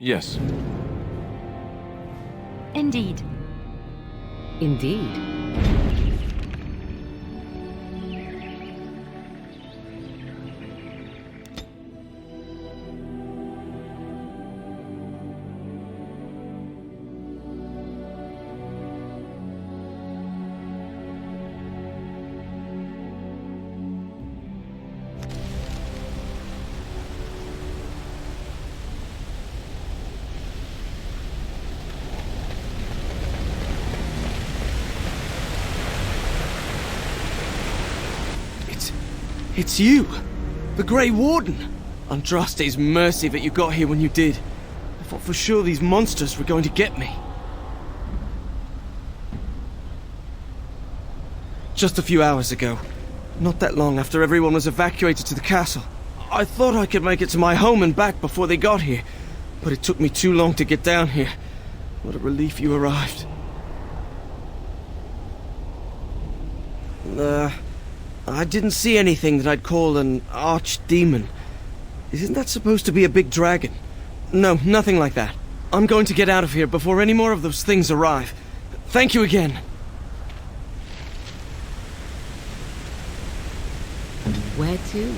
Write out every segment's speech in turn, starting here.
Yes. Indeed. Indeed. It's you! The Grey Warden! Andraste's mercy that you got here when you did. I thought for sure these monsters were going to get me. Just a few hours ago, not that long after everyone was evacuated to the castle, I thought I could make it to my home and back before they got here, but it took me too long to get down here. What a relief you arrived. I didn't see anything that I'd call an archdemon. Isn't that supposed to be a big dragon? No, nothing like that. I'm going to get out of here before any more of those things arrive. Thank you again. Where to?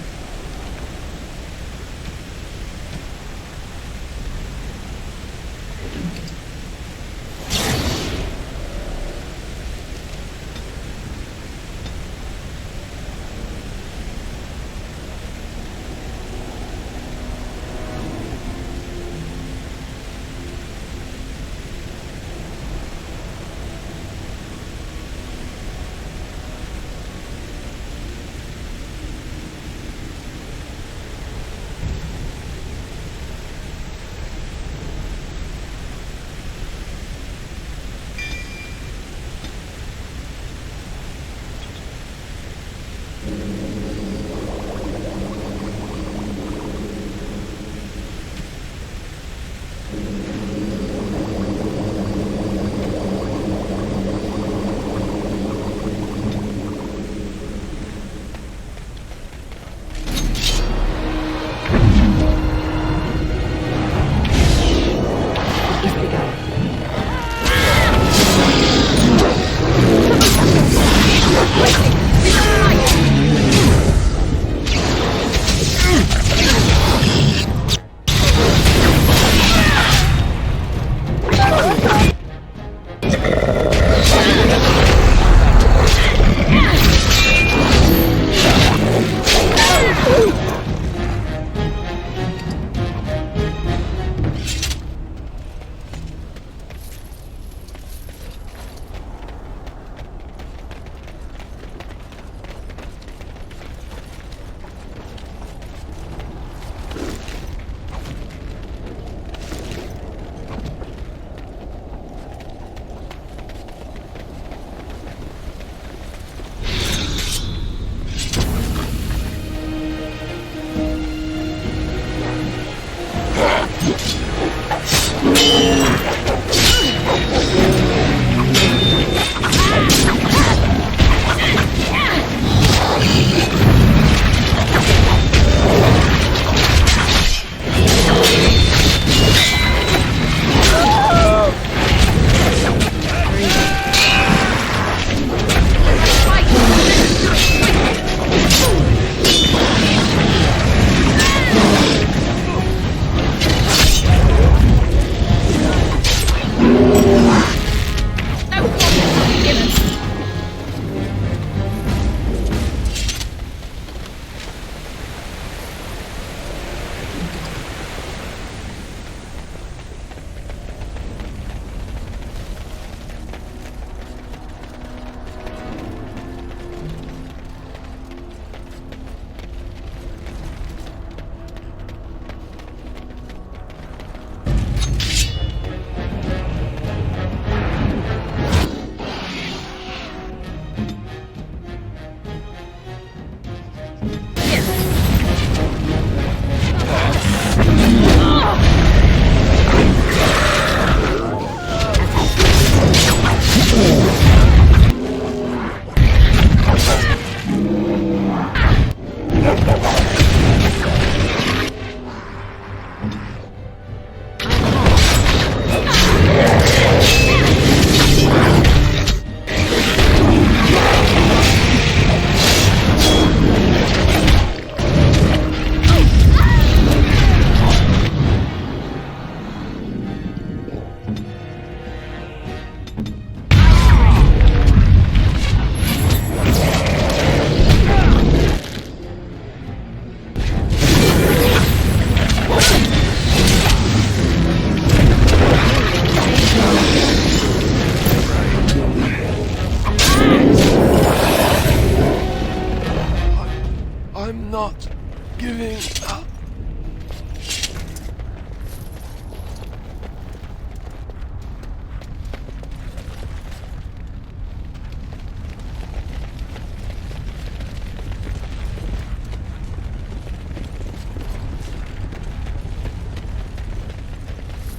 giving up.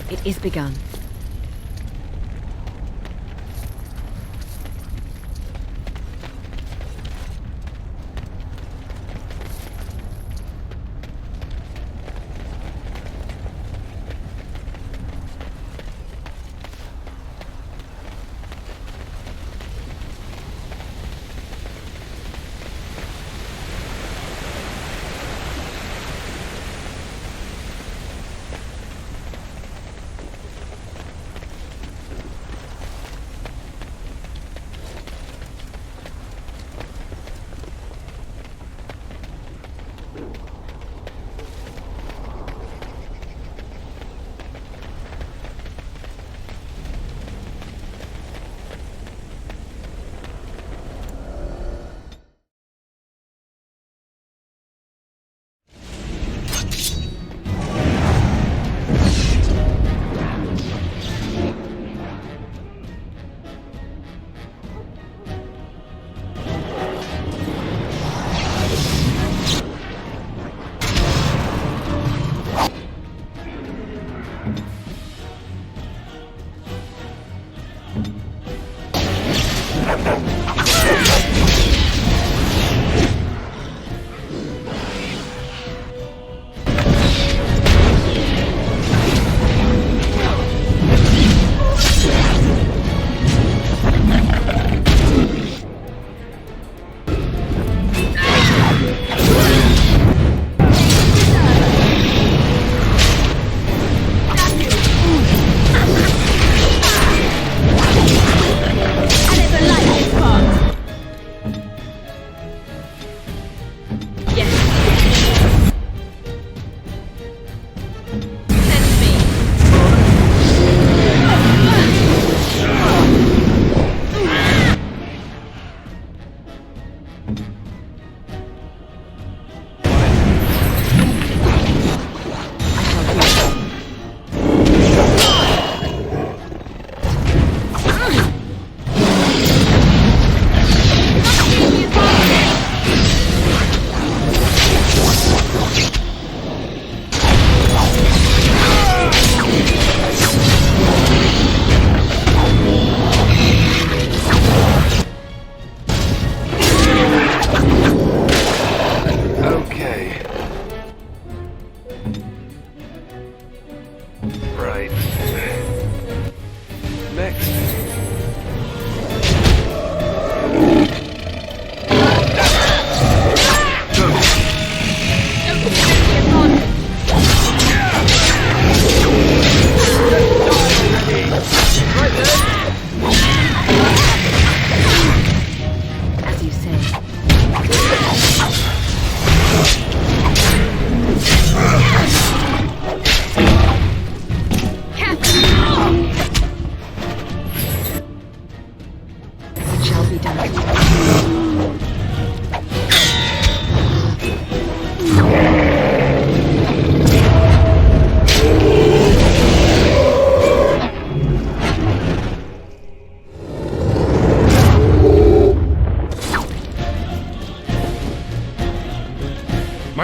It is begun.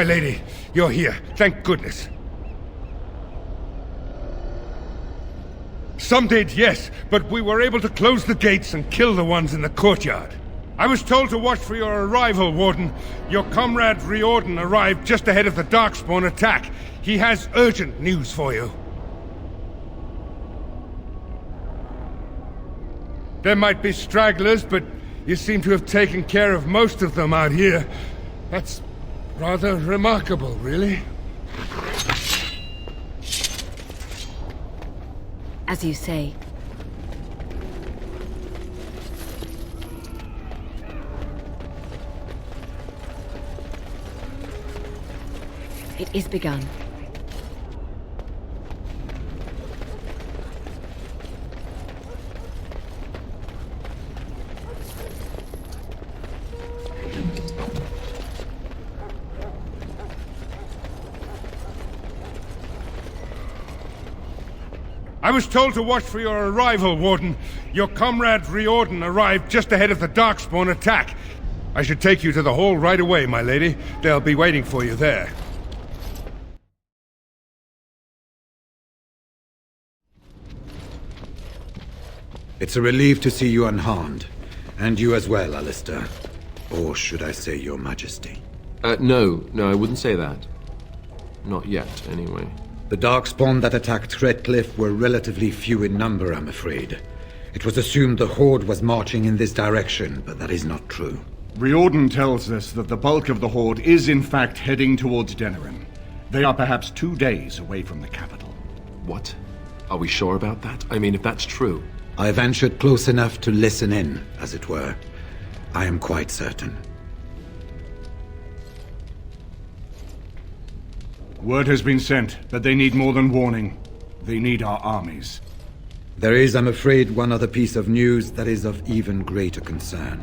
My lady, you're here. Thank goodness. Some did, yes, but we were able to close the gates and kill the ones in the courtyard. I was told to watch for your arrival, Warden. Your comrade Riordan arrived just ahead of the Darkspawn attack. He has urgent news for you. There might be stragglers, but you seem to have taken care of most of them out here. That's rather remarkable, really. As you say. It is begun. I was told to watch for your arrival, Warden. Your comrade Riordan arrived just ahead of the Darkspawn attack. I should take you to the hall right away, my lady. They'll be waiting for you there. It's a relief to see you unharmed. And you as well, Alistair. Or should I say your majesty? No, I wouldn't say that. Not yet, anyway. The Darkspawn that attacked Redcliffe were relatively few in number, I'm afraid. It was assumed the Horde was marching in this direction, but that is not true. Riordan tells us that the bulk of the Horde is in fact heading towards Denerim. They are perhaps 2 days away from the capital. What? Are we sure about that? I mean, if that's true... I ventured close enough to listen in, as it were. I am quite certain. Word has been sent, but they need more than warning. They need our armies. There is, I'm afraid, one other piece of news that is of even greater concern.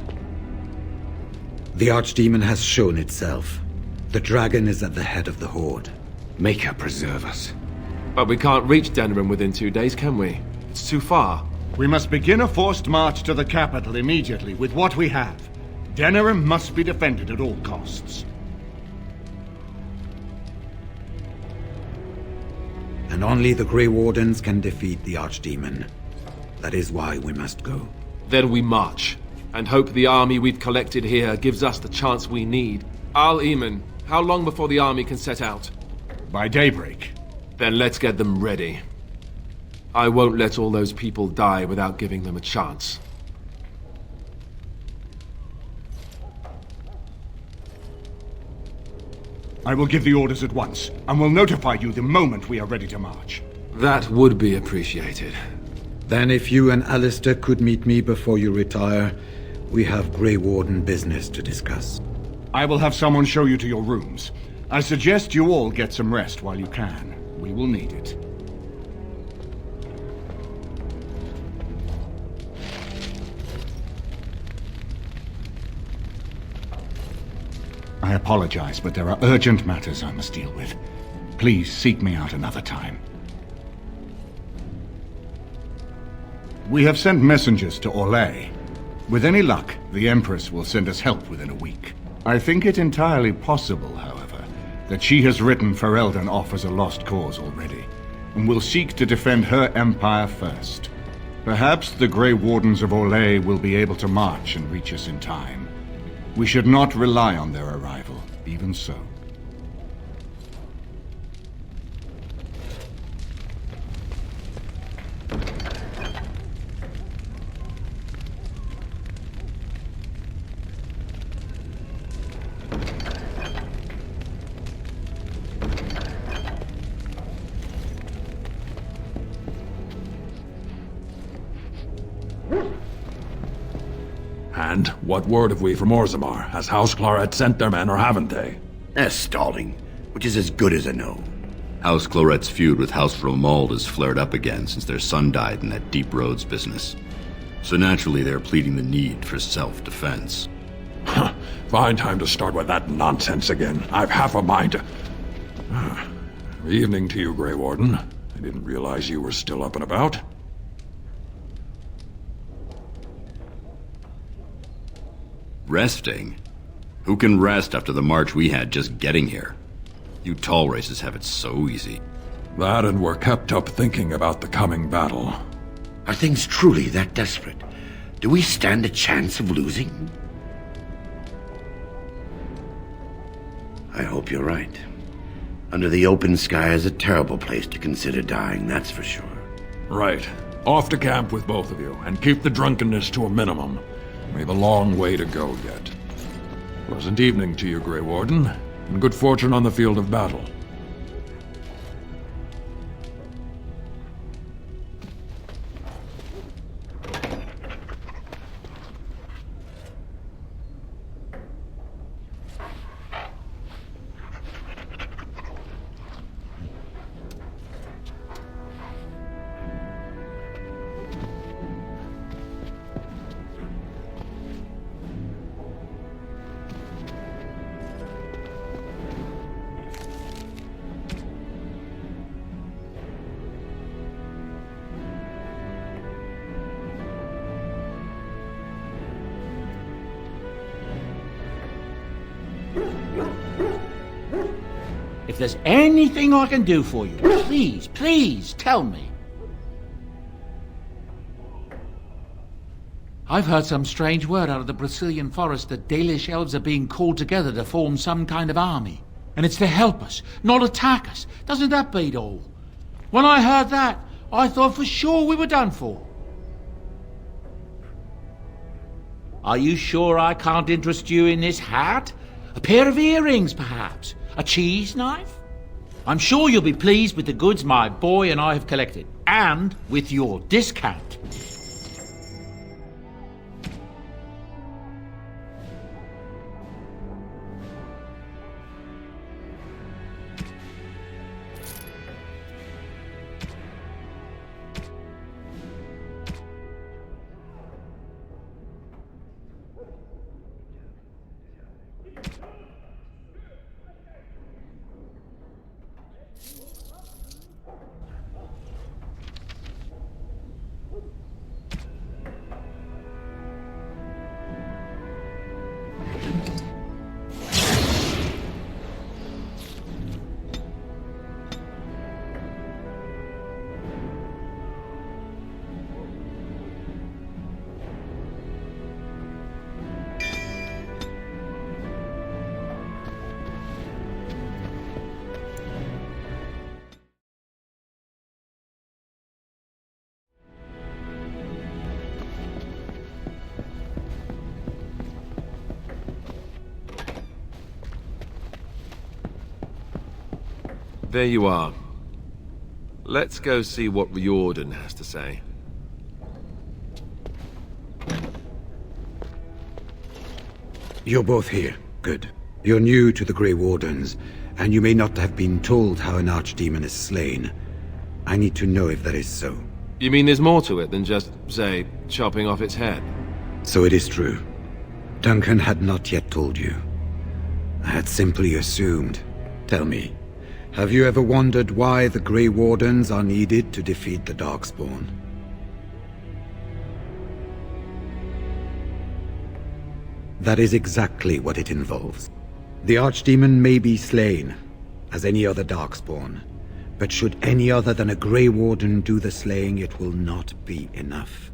The Archdemon has shown itself. The dragon is at the head of the Horde. May her preserve us. But we can't reach Denerim within 2 days, can we? It's too far. We must begin a forced march to the capital immediately with what we have. Denerim must be defended at all costs. And only the Grey Wardens can defeat the Archdemon. That is why we must go. Then we march, and hope the army we've collected here gives us the chance we need. Al-Eamon, how long before the army can set out? By daybreak. Then let's get them ready. I won't let all those people die without giving them a chance. I will give the orders at once, and will notify you the moment we are ready to march. That would be appreciated. Then if you and Alistair could meet me before you retire, we have Grey Warden business to discuss. I will have someone show you to your rooms. I suggest you all get some rest while you can. We will need it. I apologize, but there are urgent matters I must deal with. Please seek me out another time. We have sent messengers to Orlais. With any luck, the Empress will send us help within a week. I think it entirely possible, however, that she has written Ferelden off as a lost cause already, and will seek to defend her empire first. Perhaps the Grey Wardens of Orlais will be able to march and reach us in time. We should not rely on their arrival, even so. And what word have we from Orzammar? Has House Claret sent their men, or haven't they? They're stalling, which is as good as a no. House Claret's feud with House Romald has flared up again since their son died in that Deep Roads business. So naturally they're pleading the need for self-defense. Fine time to start with that nonsense again. I've half a mind to... Evening to you, Grey Warden. I didn't realize you were still up and about. Resting? Who can rest after the march we had just getting here? You tall races have it so easy. That, and we're kept up thinking about the coming battle. Are things truly that desperate? Do we stand a chance of losing? I hope you're right. Under the open sky is a terrible place to consider dying, that's for sure. Right. Off to camp with both of you, and keep the drunkenness to a minimum. We've a long way to go yet. Pleasant evening to you, Grey Warden, and good fortune on the field of battle. If there's anything I can do for you, please tell me. I've heard some strange word out of the Brazilian forest that Dalish elves are being called together to form some kind of army. And it's to help us, not attack us. Doesn't that beat all? When I heard that, I thought for sure we were done for. Are you sure I can't interest you in this hat? A pair of earrings, perhaps? A cheese knife? I'm sure you'll be pleased with the goods my boy and I have collected. And with your discount. There you are. Let's go see what Riordan has to say. You're both here. Good. You're new to the Grey Wardens, and you may not have been told how an archdemon is slain. I need to know if that is so. You mean there's more to it than just, say, chopping off its head? So it is true. Duncan had not yet told you. I had simply assumed. Tell me, have you ever wondered why the Grey Wardens are needed to defeat the Darkspawn? That is exactly what it involves. The Archdemon may be slain, as any other Darkspawn, but should any other than a Grey Warden do the slaying, it will not be enough.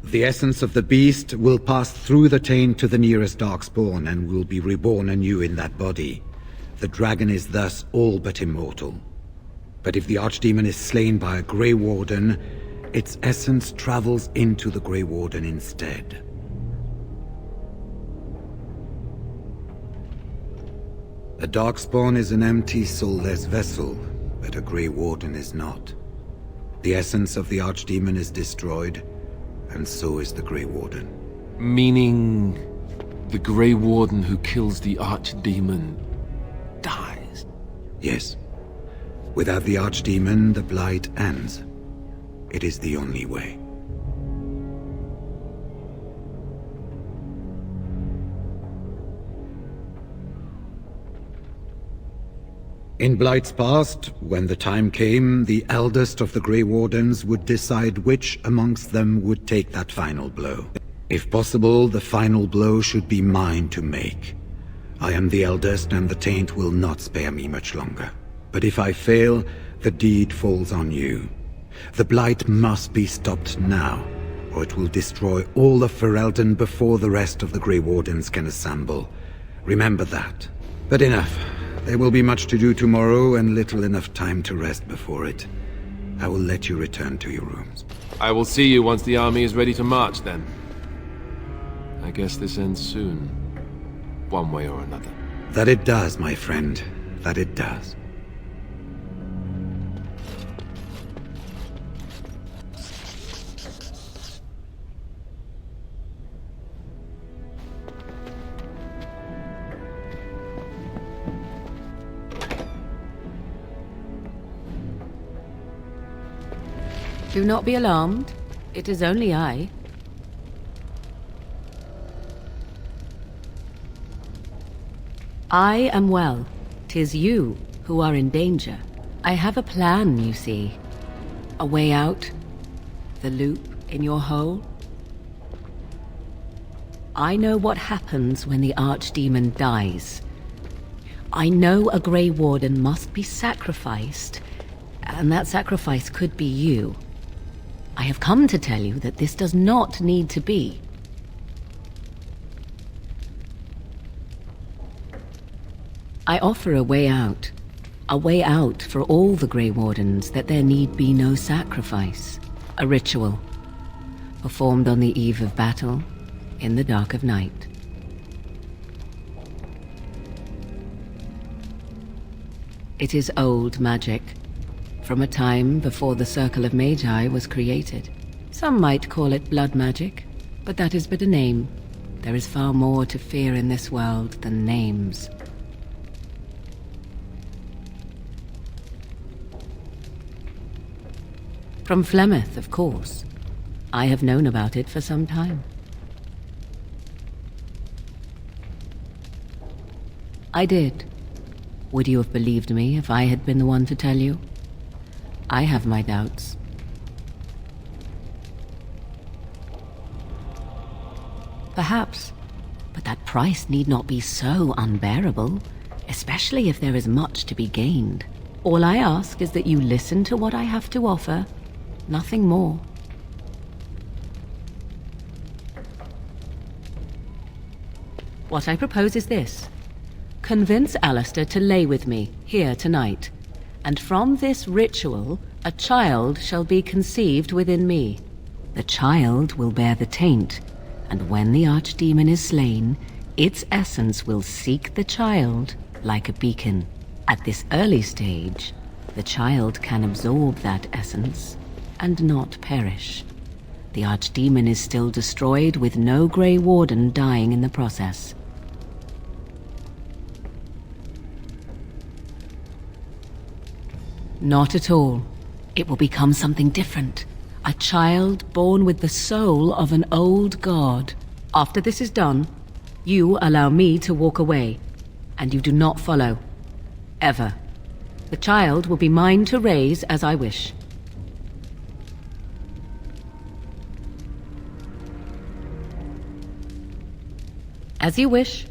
The essence of the beast will pass through the taint to the nearest Darkspawn and will be reborn anew in that body. The dragon is thus all but immortal. But if the Archdemon is slain by a Grey Warden, its essence travels into the Grey Warden instead. A Darkspawn is an empty, soulless vessel, but a Grey Warden is not. The essence of the Archdemon is destroyed, and so is the Grey Warden. Meaning the Grey Warden who kills the Archdemon dies? Yes. Without the Archdemon, the Blight ends. It is the only way. In Blight's past, when the time came, the eldest of the Grey Wardens would decide which amongst them would take that final blow. If possible, the final blow should be mine to make. I am the eldest, and the taint will not spare me much longer. But if I fail, the deed falls on you. The Blight must be stopped now, or it will destroy all of Ferelden before the rest of the Grey Wardens can assemble. Remember that. But enough. There will be much to do tomorrow, and little enough time to rest before it. I will let you return to your rooms. I will see you once the army is ready to march, then. I guess this ends soon. One way or another. That it does, my friend. That it does. Do not be alarmed. It is only I. I am well. 'Tis you who are in danger. I have a plan, you see. A way out. The loop in your hole. I know what happens when the Archdemon dies. I know a Grey Warden must be sacrificed, and that sacrifice could be you. I have come to tell you that this does not need to be. I offer a way out for all the Grey Wardens, that there need be no sacrifice. A ritual, performed on the eve of battle, in the dark of night. It is old magic, from a time before the Circle of Magi was created. Some might call it blood magic, but that is but a name. There is far more to fear in this world than names. From Flemeth, of course. I have known about it for some time. I did. Would you have believed me if I had been the one to tell you? I have my doubts. Perhaps, but that price need not be so unbearable, especially if there is much to be gained. All I ask is that you listen to what I have to offer, nothing more. What I propose is this. Convince Alistair to lay with me, here tonight. And from this ritual, a child shall be conceived within me. The child will bear the taint, and when the archdemon is slain, its essence will seek the child like a beacon. At this early stage, the child can absorb that essence and not perish. The archdemon is still destroyed, with no Grey Warden dying in the process. Not at all. It will become something different. A child born with the soul of an old god. After this is done, you allow me to walk away, and you do not follow. Ever. The child will be mine to raise as I wish. As you wish.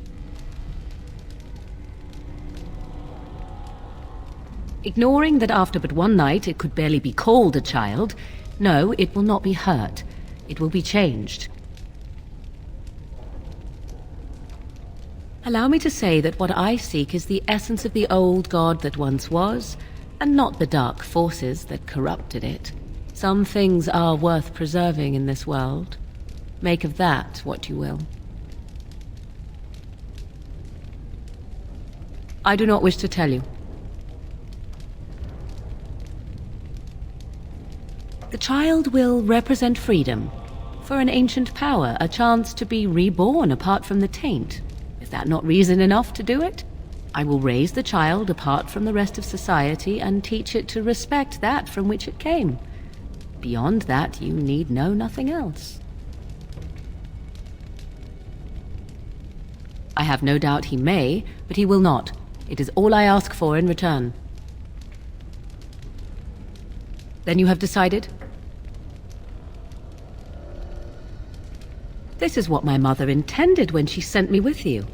Ignoring that after but one night it could barely be called a child, no, it will not be hurt. It will be changed. Allow me to say that what I seek is the essence of the old god that once was, and not the dark forces that corrupted it. Some things are worth preserving in this world. Make of that what you will. I do not wish to tell you. The child will represent freedom. For an ancient power, a chance to be reborn apart from the taint. Is that not reason enough to do it? I will raise the child apart from the rest of society and teach it to respect that from which it came. Beyond that, you need know nothing else. I have no doubt he may, but he will not. It is all I ask for in return. Then you have decided? This is what my mother intended when she sent me with you.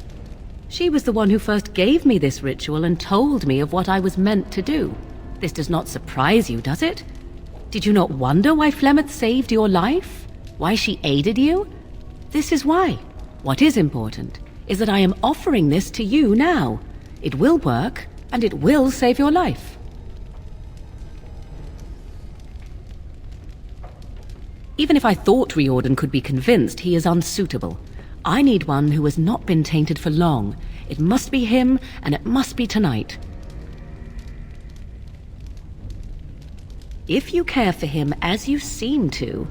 She was the one who first gave me this ritual and told me of what I was meant to do. This does not surprise you, does it? Did you not wonder why Flemeth saved your life? Why she aided you? This is why. What is important is that I am offering this to you now. It will work, and it will save your life. Even if I thought Riordan could be convinced, he is unsuitable. I need one who has not been tainted for long. It must be him, and it must be tonight. If you care for him as you seem to,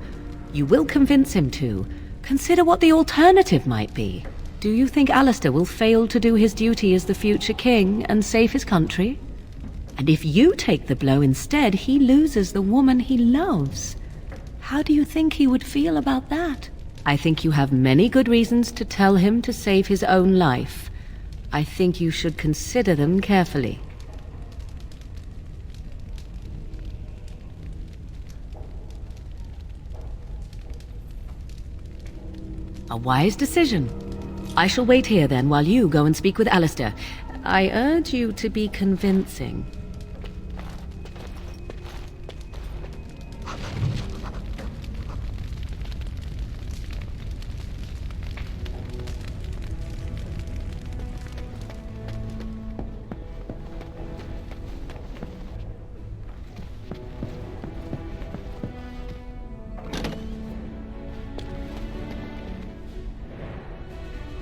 you will convince him to. Consider what the alternative might be. Do you think Alistair will fail to do his duty as the future king and save his country? And if you take the blow instead, he loses the woman he loves. How do you think he would feel about that? I think you have many good reasons to tell him to save his own life. I think you should consider them carefully. A wise decision. I shall wait here then while you go and speak with Alistair. I urge you to be convincing.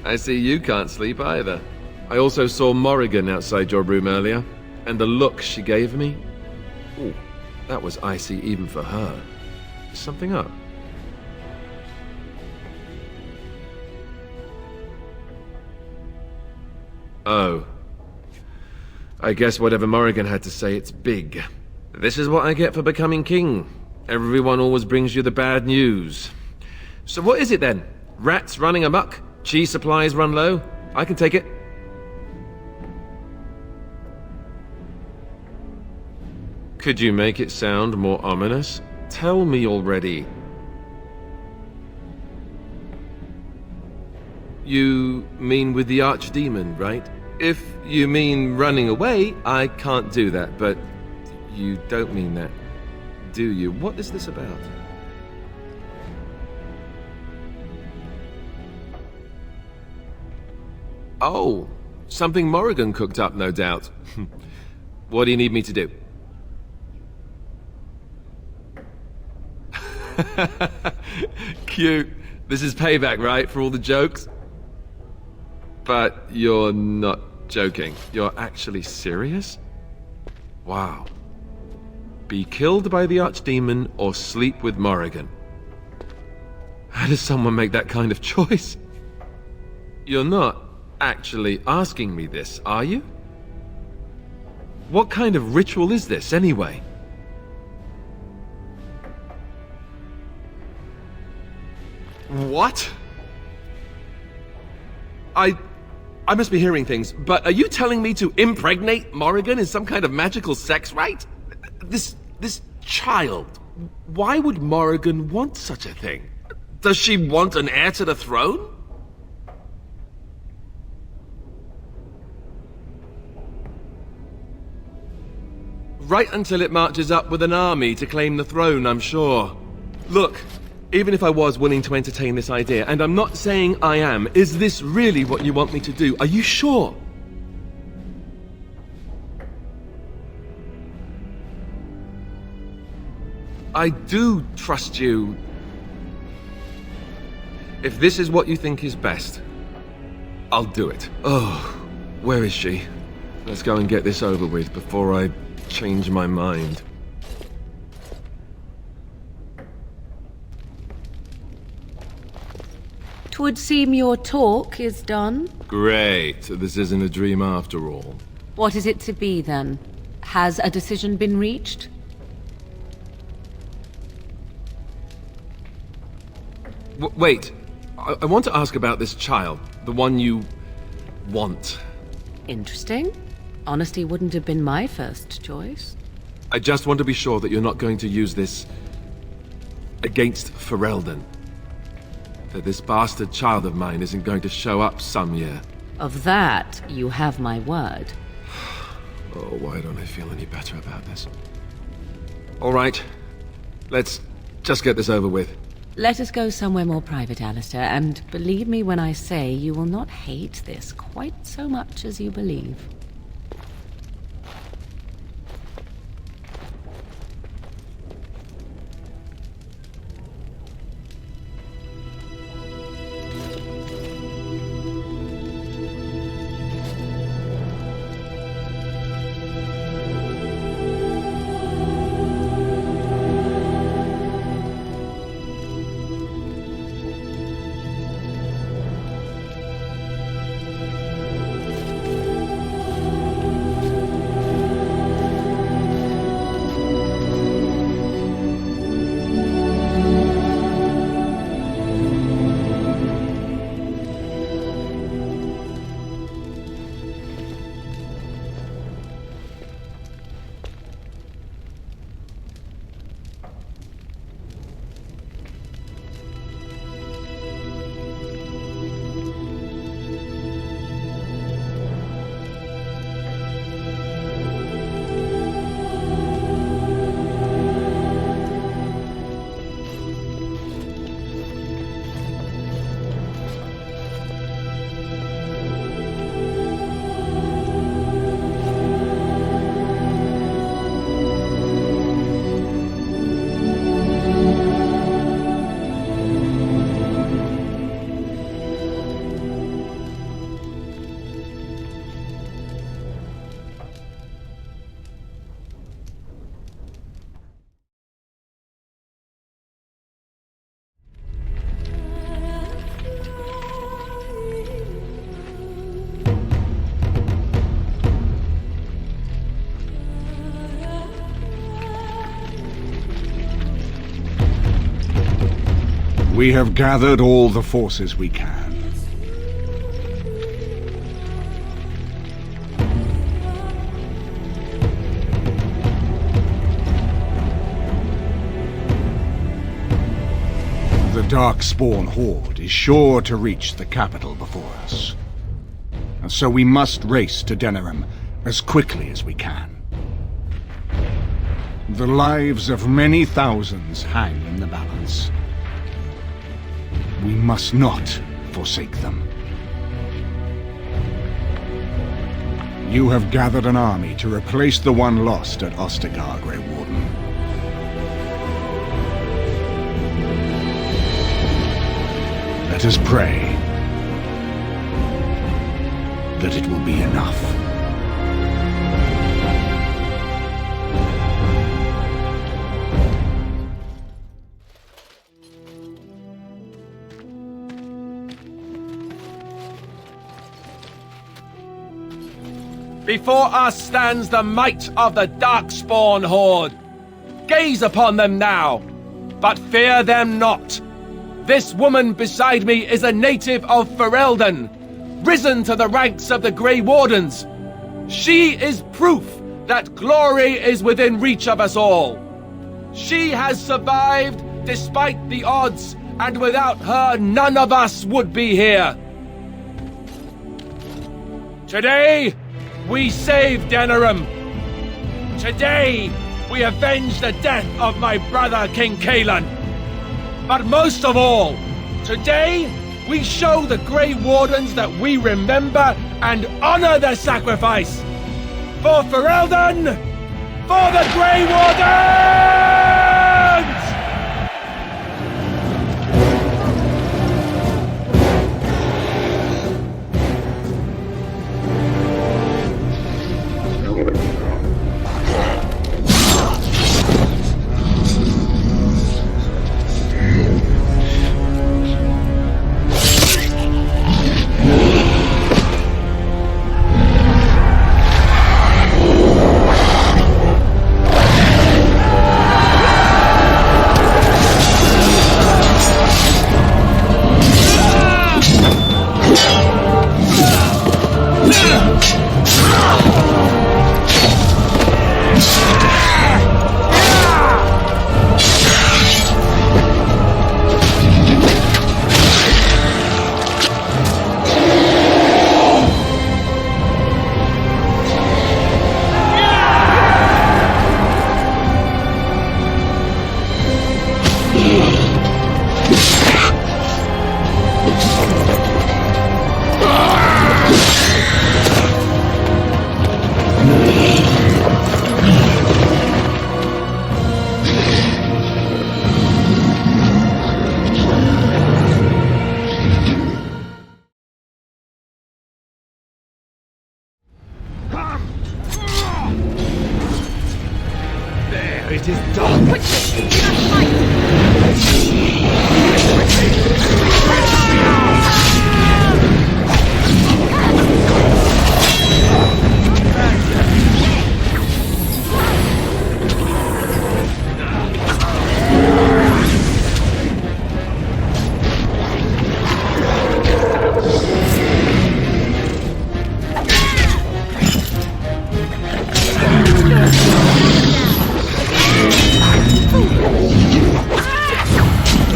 I see you can't sleep either. I also saw Morrigan outside your room earlier, and the look she gave me. Ooh, that was icy even for her. Is something up? Oh. I guess whatever Morrigan had to say, it's big. This is what I get for becoming king. Everyone always brings you the bad news. So what is it then? Rats running amok? Cheese supplies run low? I can take it. Could you make it sound more ominous? Tell me already. You mean with the archdemon, right? If you mean running away, I can't do that, but you don't mean that, do you? What is this about? Oh, something Morrigan cooked up, no doubt. What do you need me to do? Cute. This is payback, right, for all the jokes? But you're not joking. You're actually serious? Wow. Be killed by the archdemon or sleep with Morrigan. How does someone make that kind of choice? You're not actually asking me this, are you? What kind of ritual is this, anyway? What? I must be hearing things, but are you telling me to impregnate Morrigan in some kind of magical sex rite? This child, why would Morrigan want such a thing? Does she want an heir to the throne? Right until it marches up with an army to claim the throne, I'm sure. Look, even if I was willing to entertain this idea, and I'm not saying I am, is this really what you want me to do? Are you sure? I do trust you. If this is what you think is best, I'll do it. Oh, where is she? Let's go and get this over with before I change my mind. Twould seem your talk is done. Great. This isn't a dream after all. What is it to be, then? Has a decision been reached? Wait. I want to ask about this child. The one you want. Interesting. Honesty wouldn't have been my first choice. I just want to be sure that you're not going to use this against Ferelden. That this bastard child of mine isn't going to show up some year. Of that, you have my word. Oh, why don't I feel any better about this? All right. Let's just get this over with. Let us go somewhere more private, Alistair, and believe me when I say you will not hate this quite so much as you believe. We have gathered all the forces we can. The Darkspawn Horde is sure to reach the capital before us. And so we must race to Denerim as quickly as we can. The lives of many thousands hang in the balance. We must not forsake them. You have gathered an army to replace the one lost at Ostagar, Grey Warden. Let us pray that it will be enough. Before us stands the might of the Darkspawn Horde. Gaze upon them now, but fear them not. This woman beside me is a native of Ferelden, risen to the ranks of the Grey Wardens. She is proof that glory is within reach of us all. She has survived despite the odds, and without her none of us would be here. Today, we save Denerim. Today, we avenge the death of my brother King Kaelan. But most of all, today, we show the Grey Wardens that we remember and honor their sacrifice. For Ferelden, for the Grey Wardens! It is done.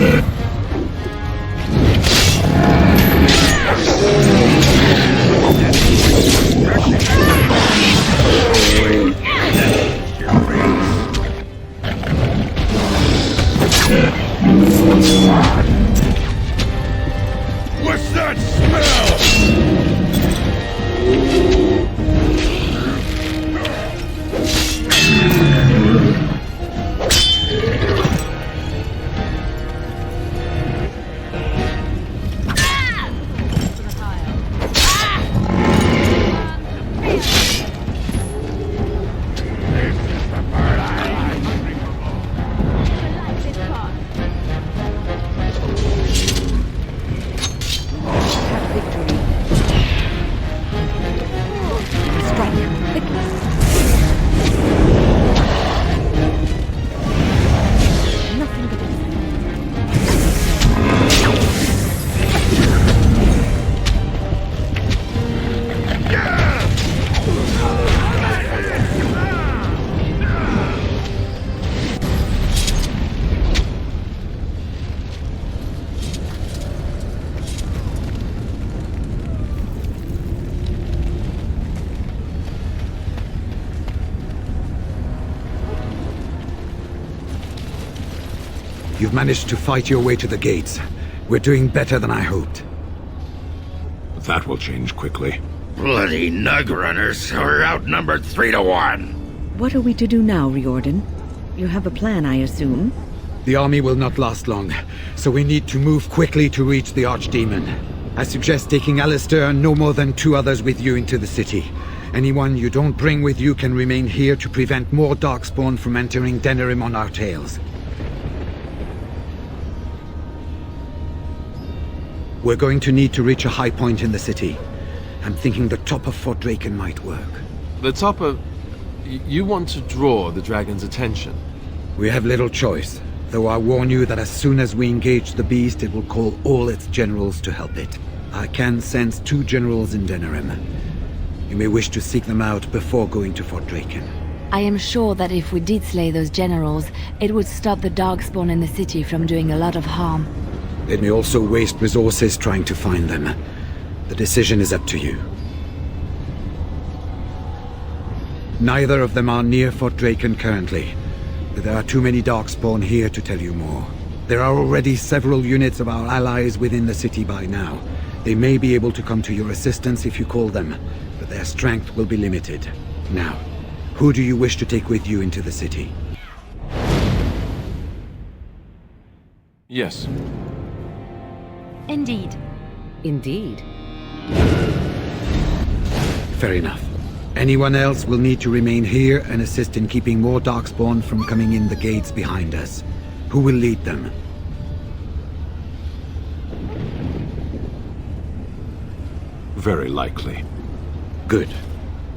Yeah. You've managed to fight your way to the gates. We're doing better than I hoped. That will change quickly. Bloody nug runners are outnumbered 3 to 1. What are we to do now, Riordan? You have a plan, I assume? The army will not last long, so we need to move quickly to reach the Archdemon. I suggest taking Alistair and no more than 2 others with you into the city. Anyone you don't bring with you can remain here to prevent more Darkspawn from entering Denerim on our tails. We're going to need to reach a high point in the city. I'm thinking the top of Fort Draken might work. The top of... You want to draw the dragon's attention? We have little choice, though I warn you that as soon as we engage the beast, it will call all its generals to help it. I can sense 2 generals in Denerim. You may wish to seek them out before going to Fort Draken. I am sure that if we did slay those generals, it would stop the Darkspawn in the city from doing a lot of harm. It may also waste resources trying to find them. The decision is up to you. Neither of them are near Fort Draken currently, but there are too many Darkspawn here to tell you more. There are already several units of our allies within the city by now. They may be able to come to your assistance if you call them, but their strength will be limited. Now, who do you wish to take with you into the city? Yes. Indeed. Indeed. Fair enough. Anyone else will need to remain here and assist in keeping more Darkspawn from coming in the gates behind us. Who will lead them? Very likely. Good.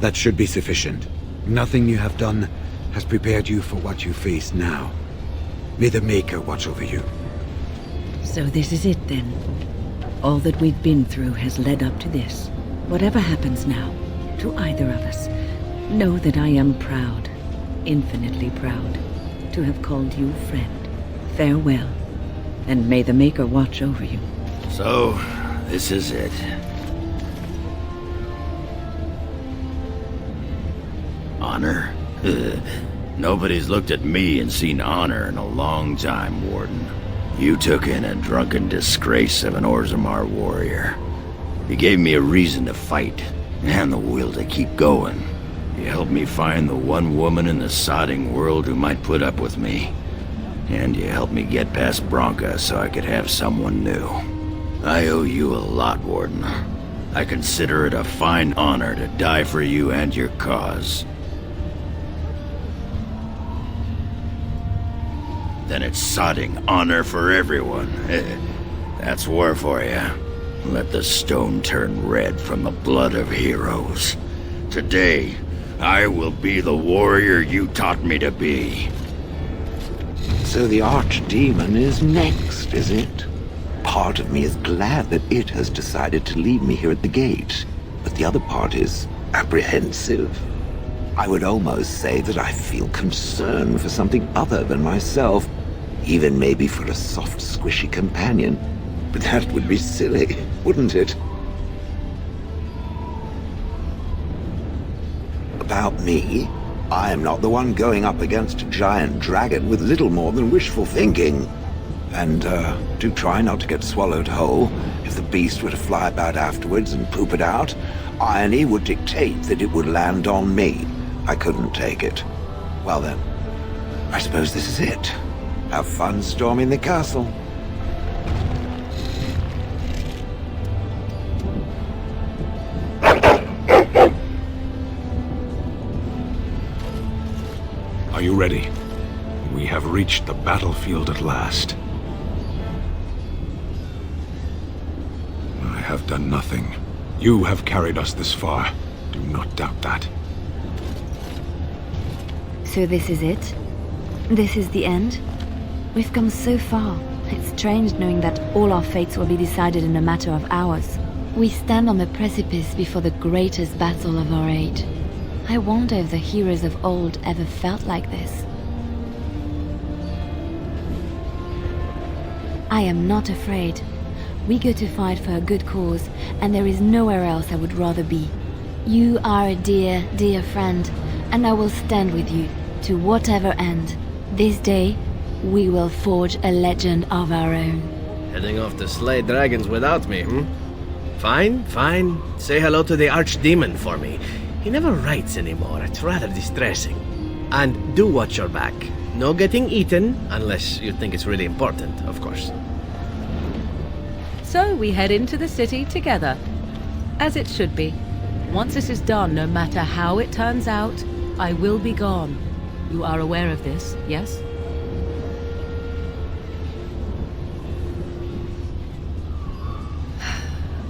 That should be sufficient. Nothing you have done has prepared you for what you face now. May the Maker watch over you. So this is it then. All that we've been through has led up to this. Whatever happens now, to either of us, know that I am proud, infinitely proud, to have called you friend. Farewell, and may the Maker watch over you. So, this is it. Honor? Nobody's looked at me and seen honor in a long time, Warden. You took in a drunken disgrace of an Orzammar warrior. You gave me a reason to fight, and the will to keep going. You helped me find the one woman in the sodding world who might put up with me. And you helped me get past Bronca so I could have someone new. I owe you a lot, Warden. I consider it a fine honor to die for you and your cause. Then it's sodding honor for everyone. That's war for you. Let the stone turn red from the blood of heroes. Today, I will be the warrior you taught me to be. So the Archdemon is next, is it? Part of me is glad that it has decided to leave me here at the gate, but the other part is apprehensive. I would almost say that I feel concern for something other than myself, even maybe for a soft, squishy companion. But that would be silly, wouldn't it? About me, I am not the one going up against a giant dragon with little more than wishful thinking. And, do try not to get swallowed whole. If the beast were to fly about afterwards and poop it out, irony would dictate that it would land on me. I couldn't take it. Well then, I suppose this is it. Have fun storming the castle. Are you ready? We have reached the battlefield at last. I have done nothing. You have carried us this far. Do not doubt that. So this is it? This is the end? We've come so far. It's strange knowing that all our fates will be decided in a matter of hours. We stand on the precipice before the greatest battle of our age. I wonder if the heroes of old ever felt like this. I am not afraid. We go to fight for a good cause, and there is nowhere else I would rather be. You are a dear, dear friend, and I will stand with you to whatever end. This day we will forge a legend of our own. Heading off to slay dragons without me, Fine, fine. Say hello to the archdemon for me. He never writes anymore. It's rather distressing. And do watch your back. No getting eaten, unless you think it's really important, of course. So we head into the city together. As it should be. Once this is done, no matter how it turns out, I will be gone. You are aware of this, yes?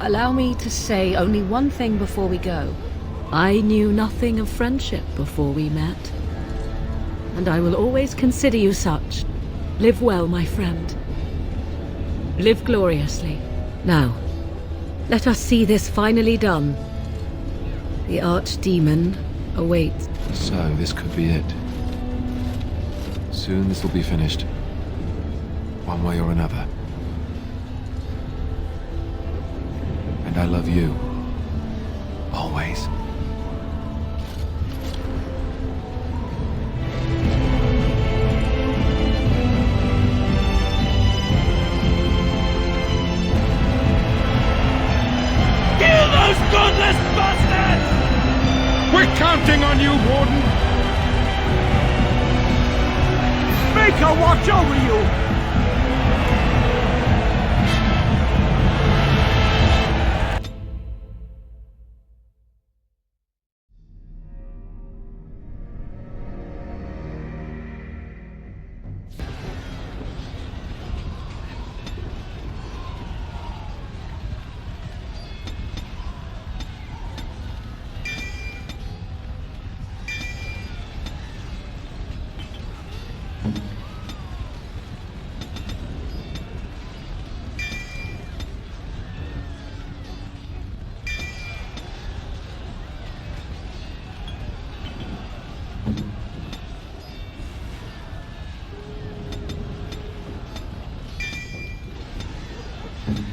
Allow me to say only one thing before we go. I knew nothing of friendship before we met. And I will always consider you such. Live well, my friend. Live gloriously. Now, let us see this finally done. The archdemon awaits. So, this could be it. Soon this will be finished. One way or another. And I love you. Always. Kill those godless bastards! We're counting on you, Warden! Make her watch over you!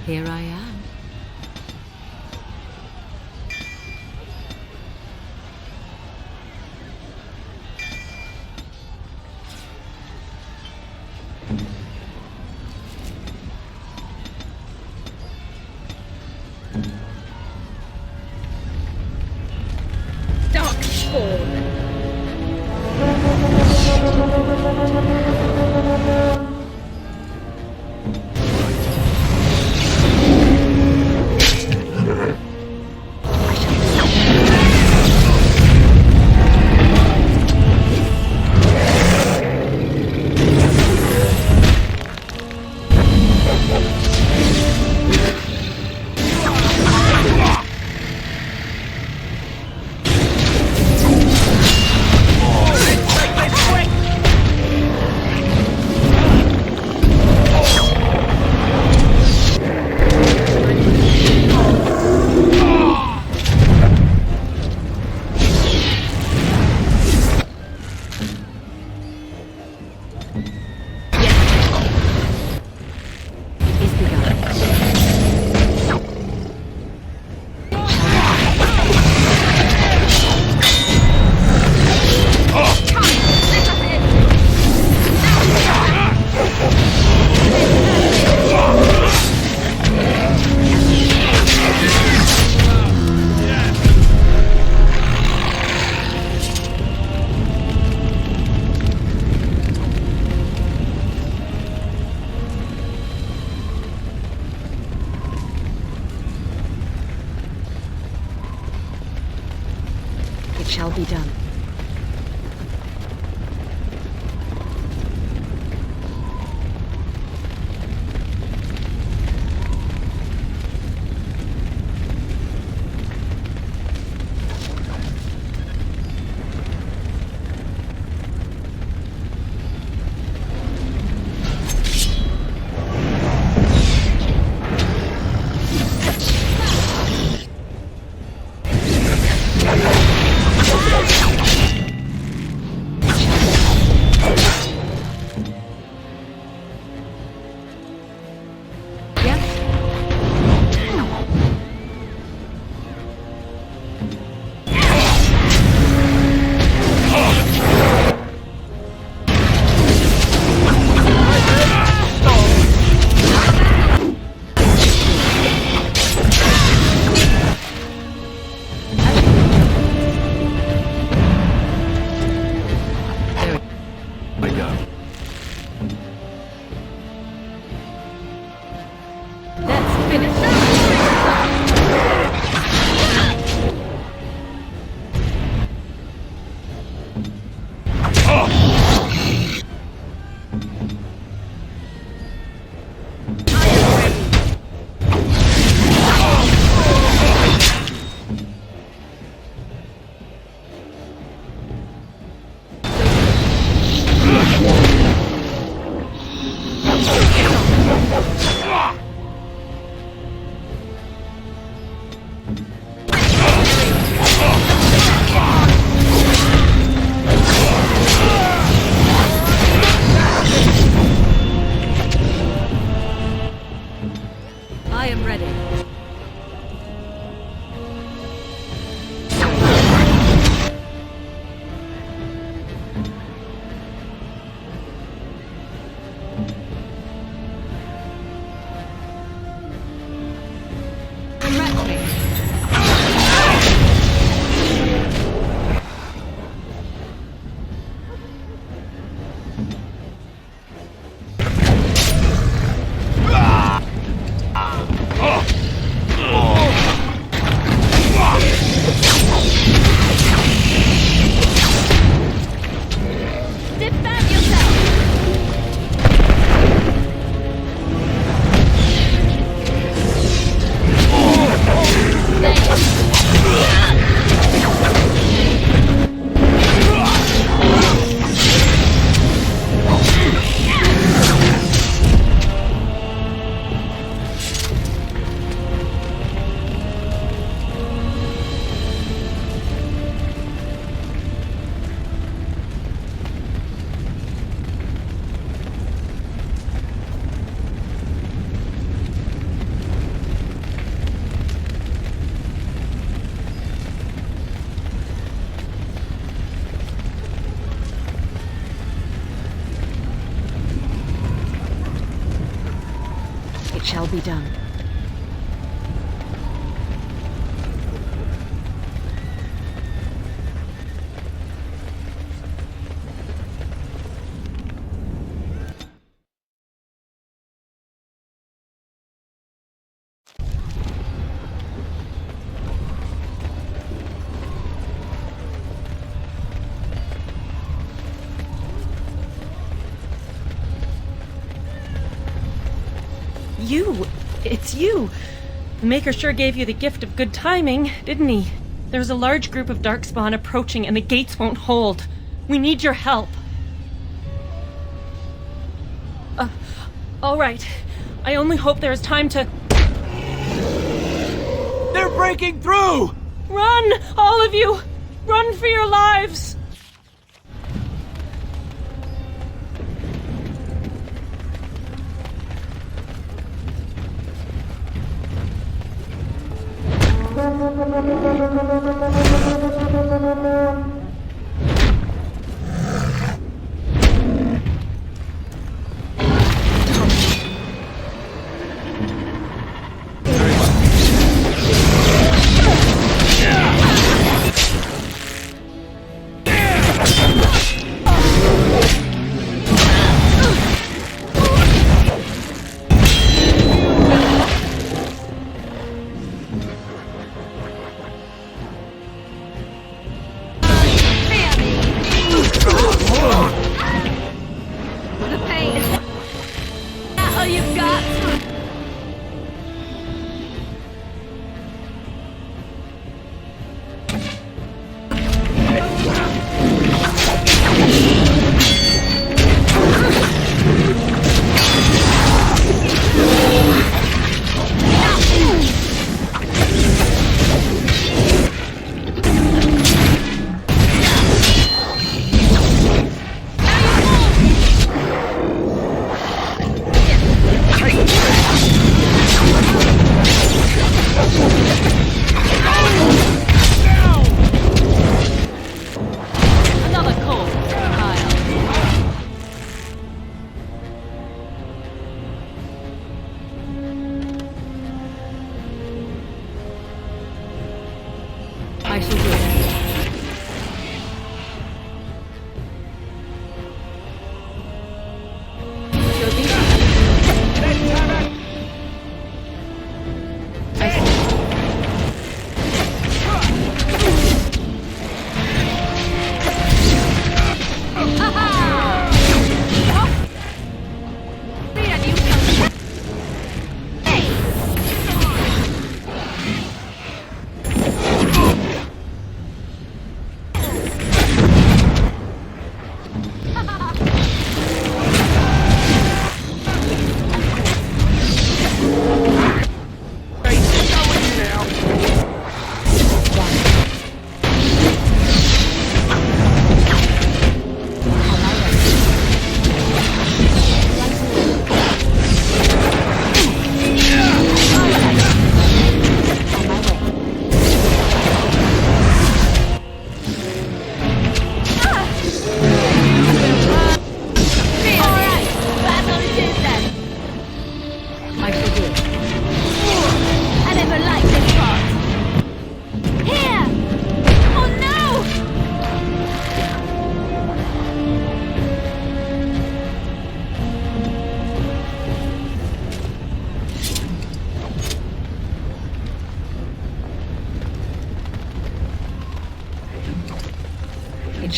Here I am. It shall be done. I am ready. It shall be done. You! It's you! The Maker sure gave you the gift of good timing, didn't he? There's a large group of Darkspawn approaching and the gates won't hold. We need your help. All right. I only hope there is time to... They're breaking through! Run! All of you! Run for your lives!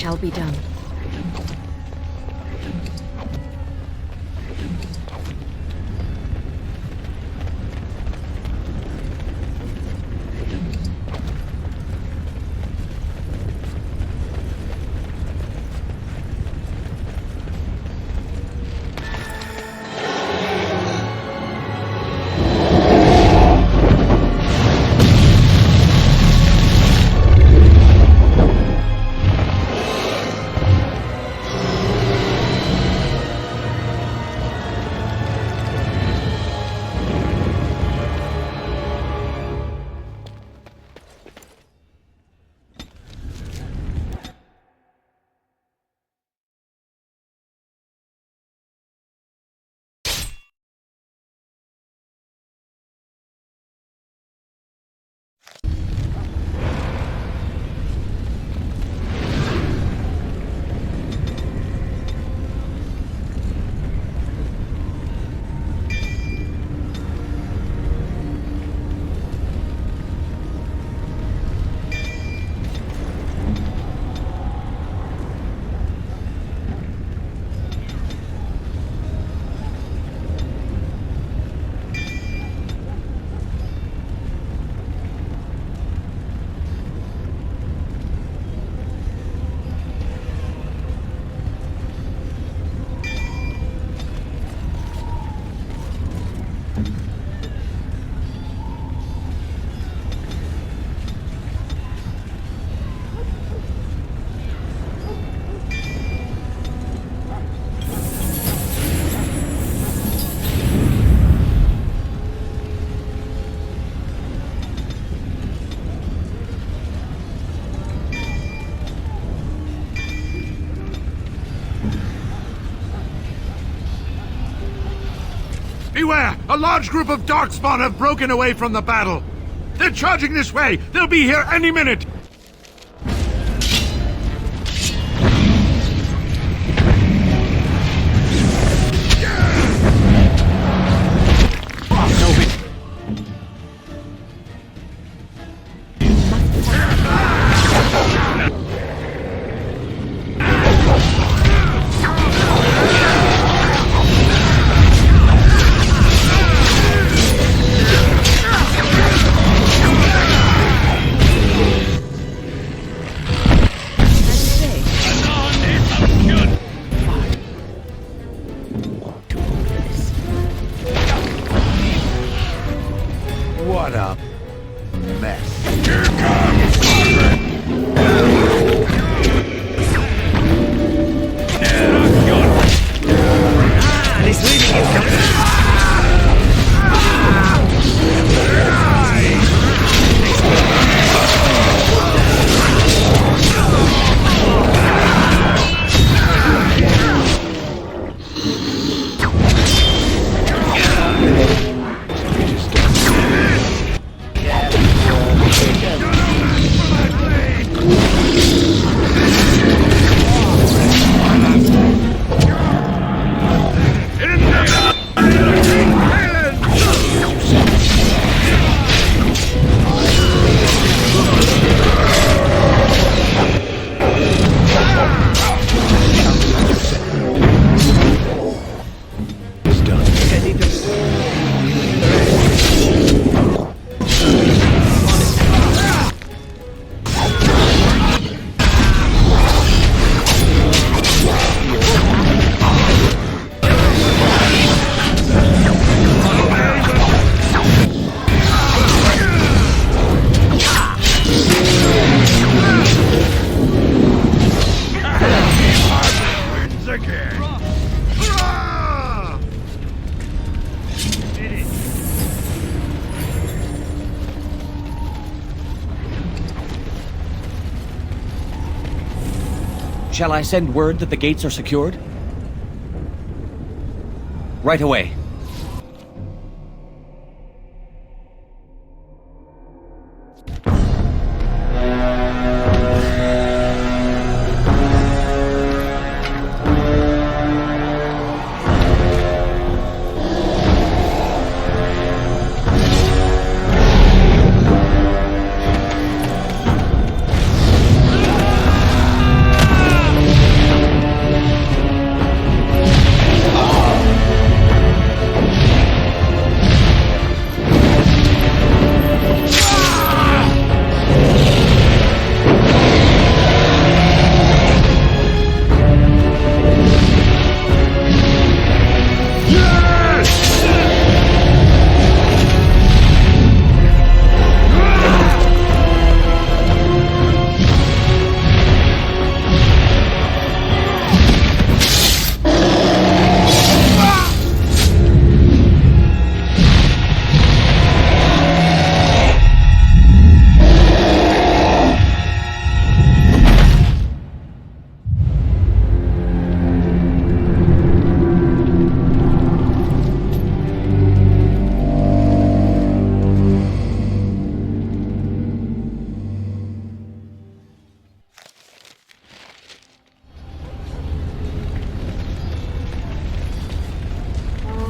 shall be done. Beware! A large group of Darkspawn have broken away from the battle! They're charging this way! They'll be here any minute! What a mess. Here comes He's leaving you. Shall I send word that the gates are secured? Right away.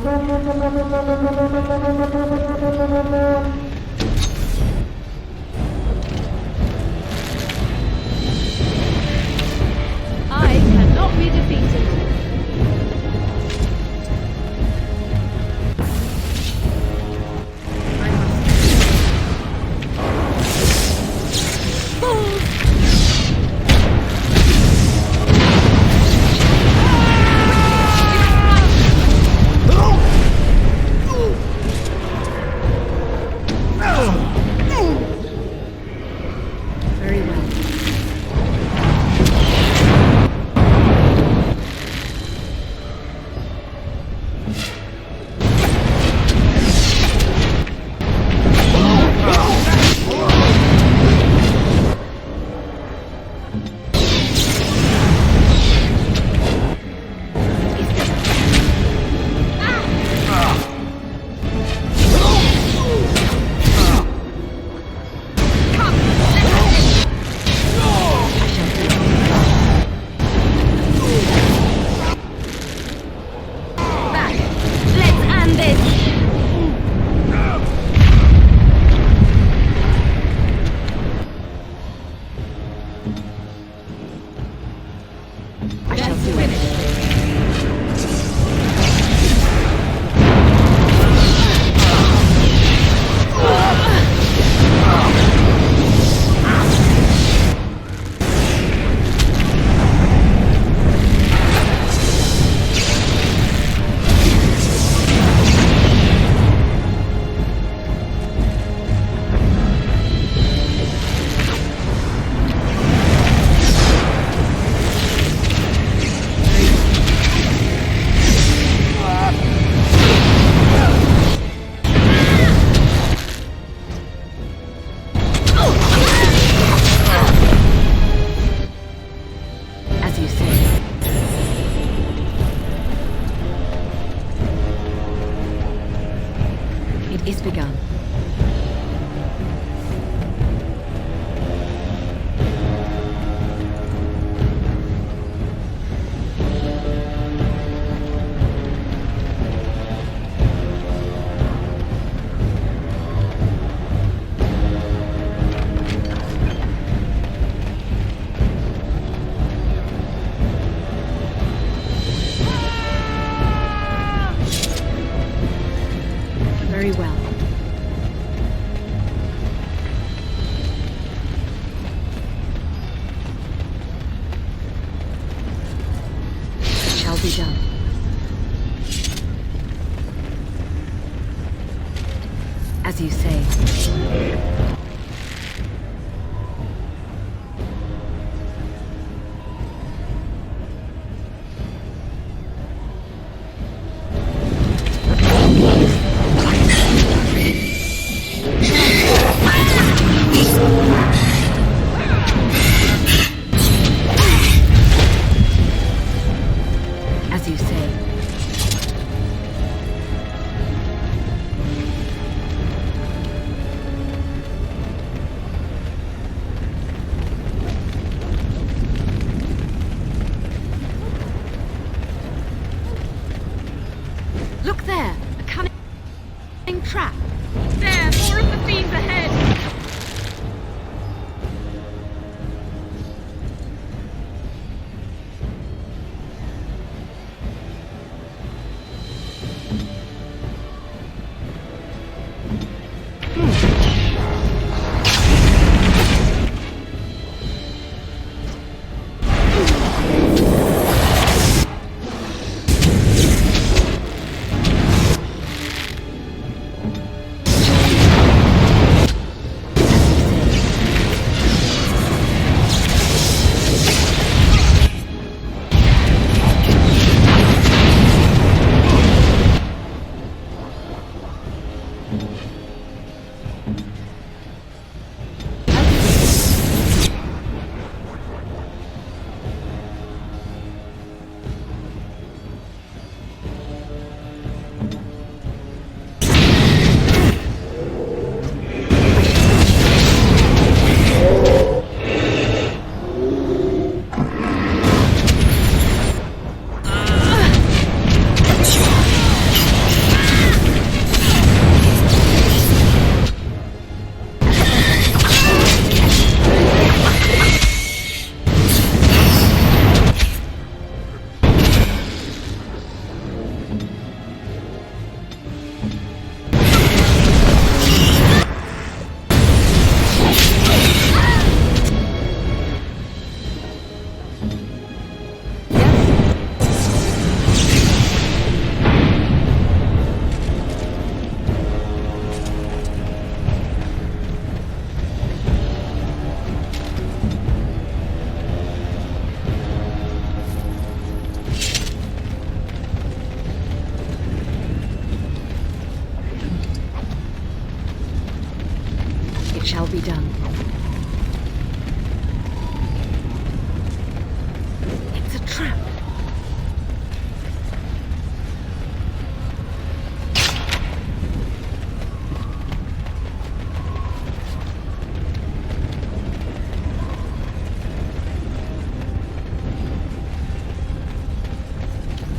I cannot be defeated. Very well. Back. Let's end this. I shall do it. As you say. It is begun. Very well. It shall be done. As you say. As you say. Look there! A cunning trap! There, more of the fiends ahead. be done. It's a trap.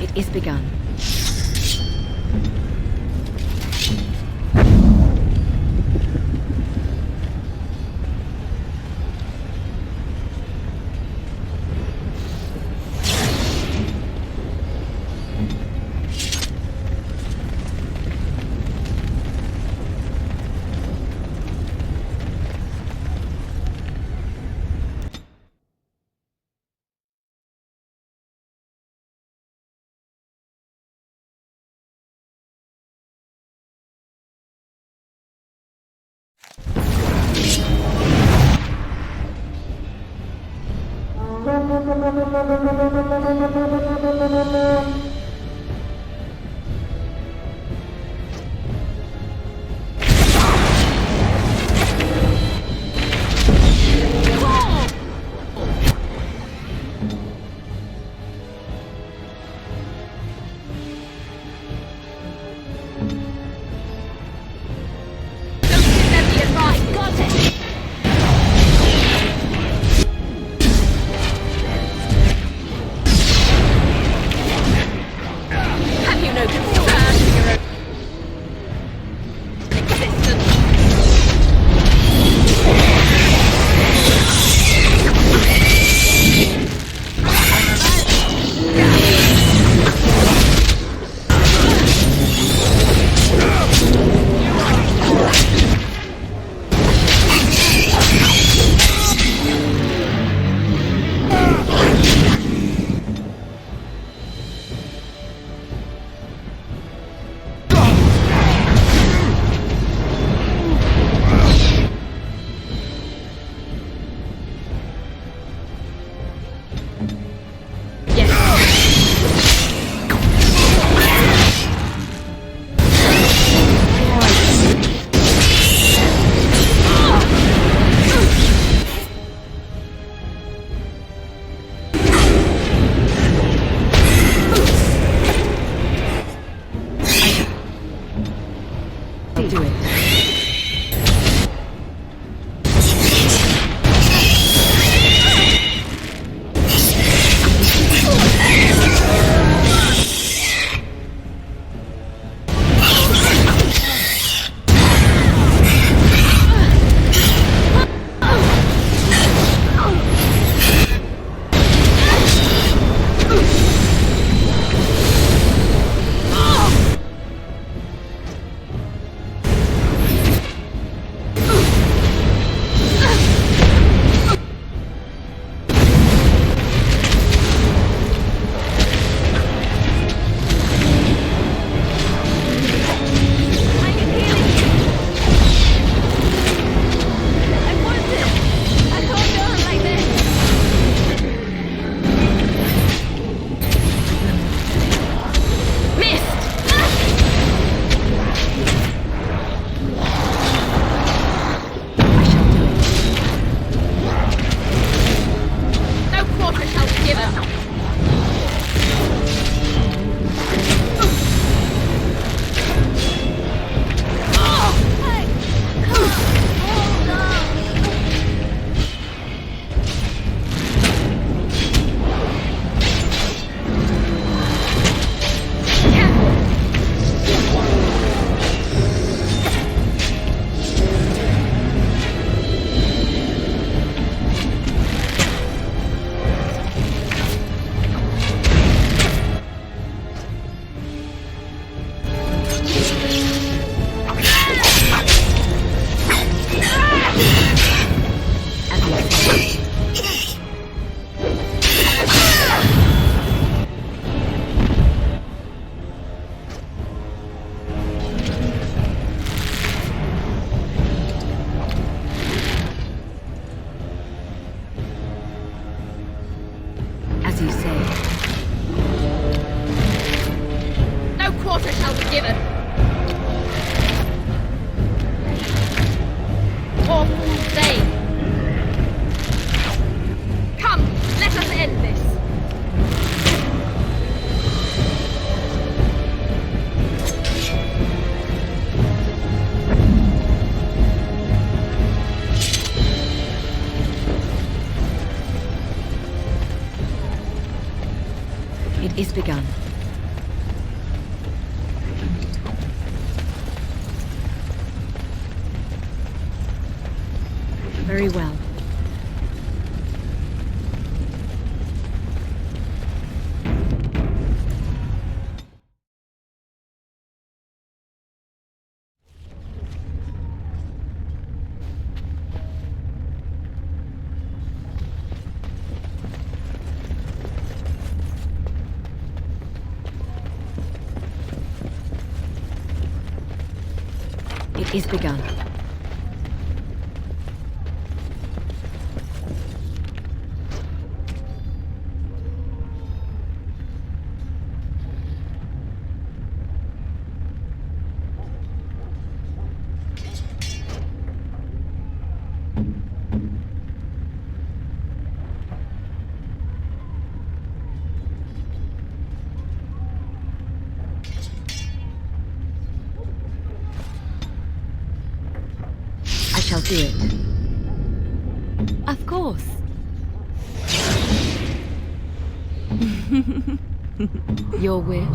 It is begun. Awful. is begun. Very well. It is begun. I shall do it. Of course. Your wish.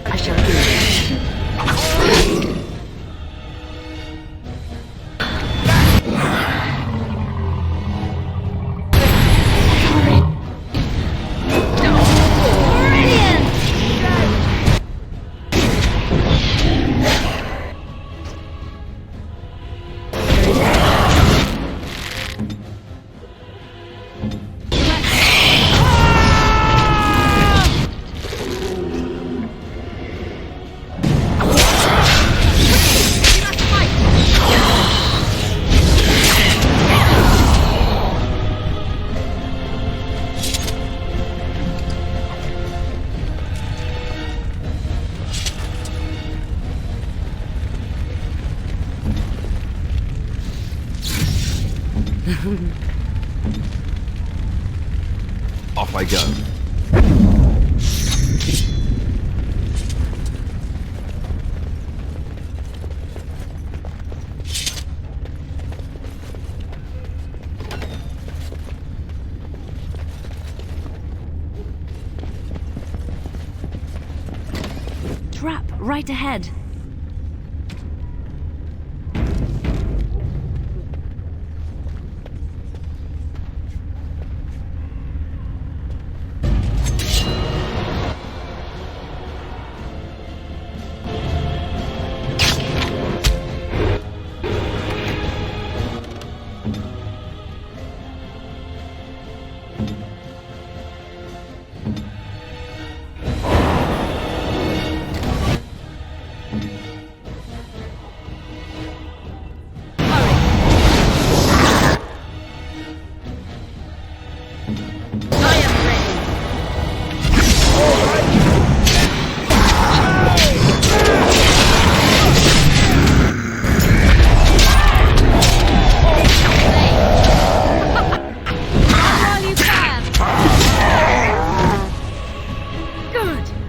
I shall do it. Off I go. Trap right ahead.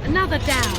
Another down.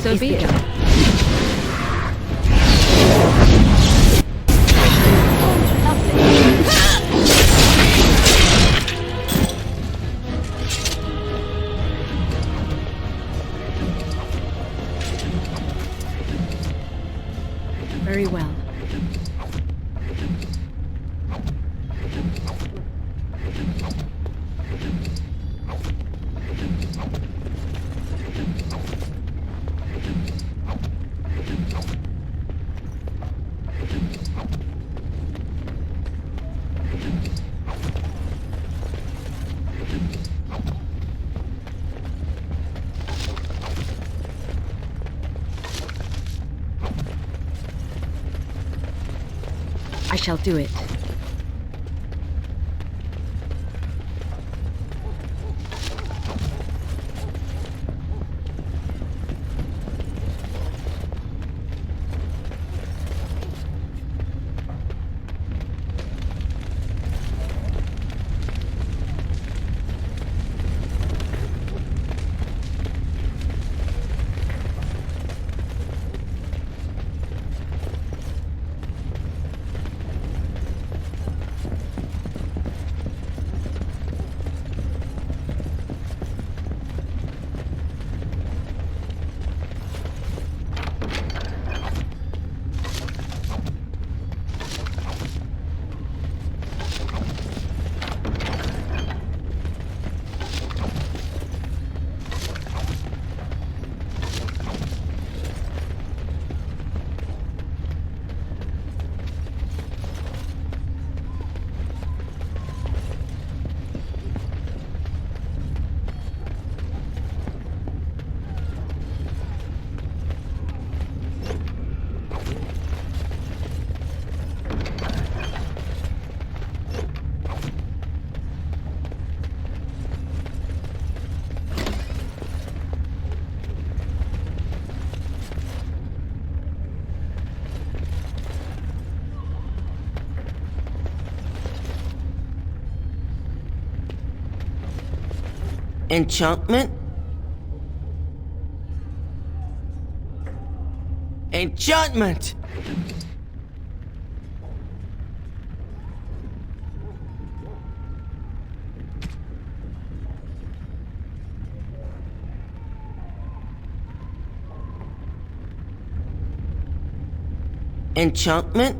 So be it. Very well. I shall do it. Enchantment? Enchantment! Enchantment?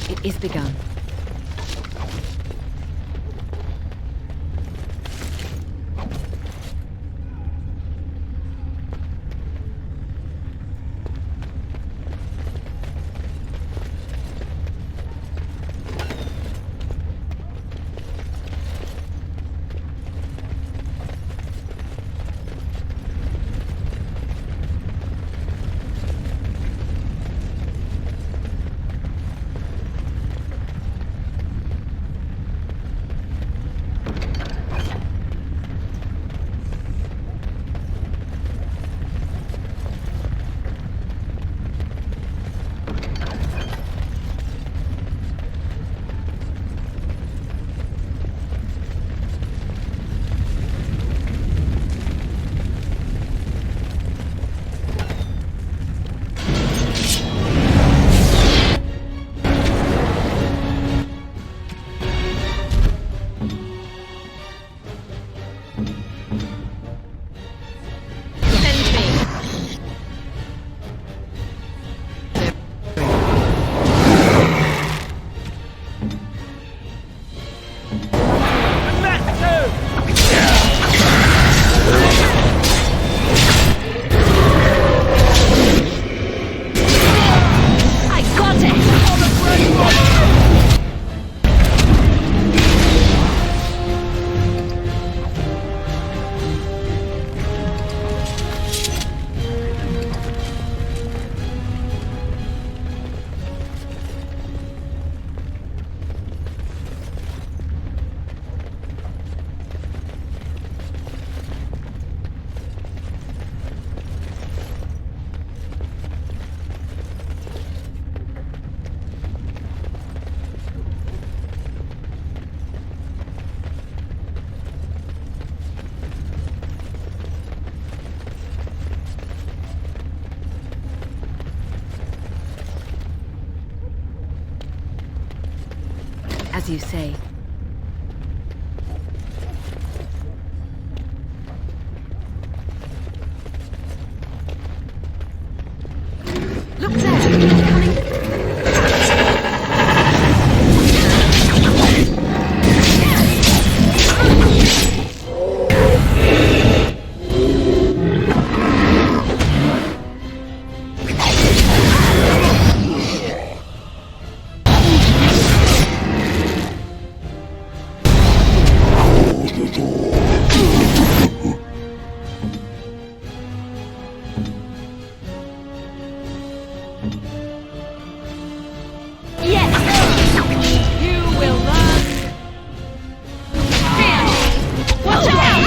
It is begun. As you say. Look there! Yes! You will learn. Fear! Watch out!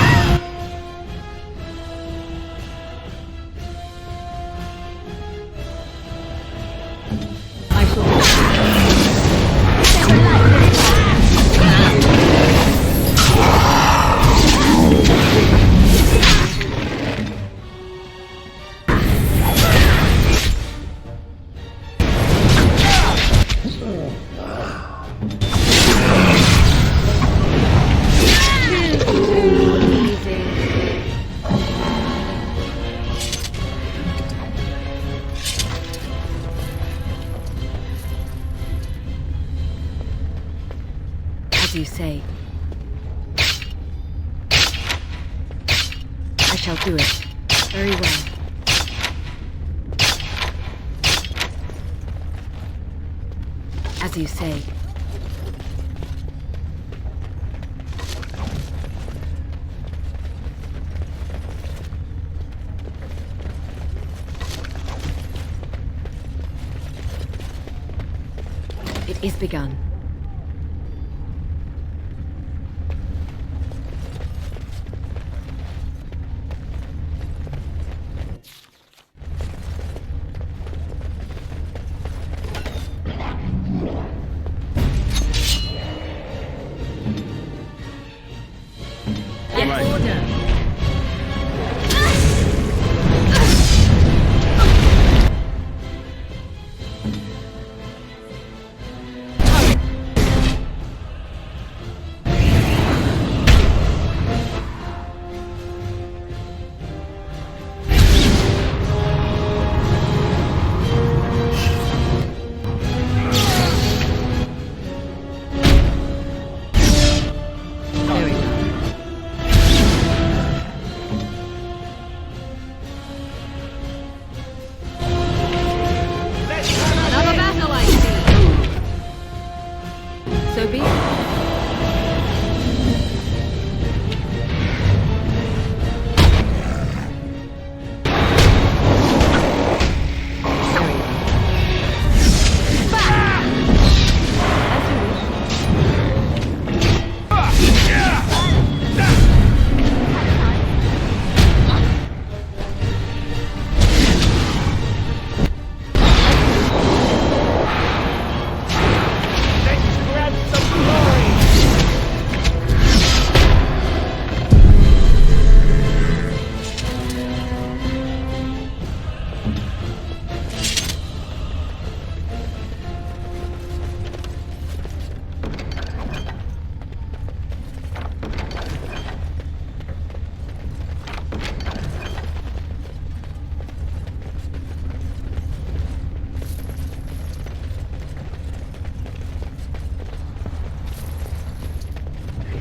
I shall... As you say. I shall do it. Very well. As you say. It is begun.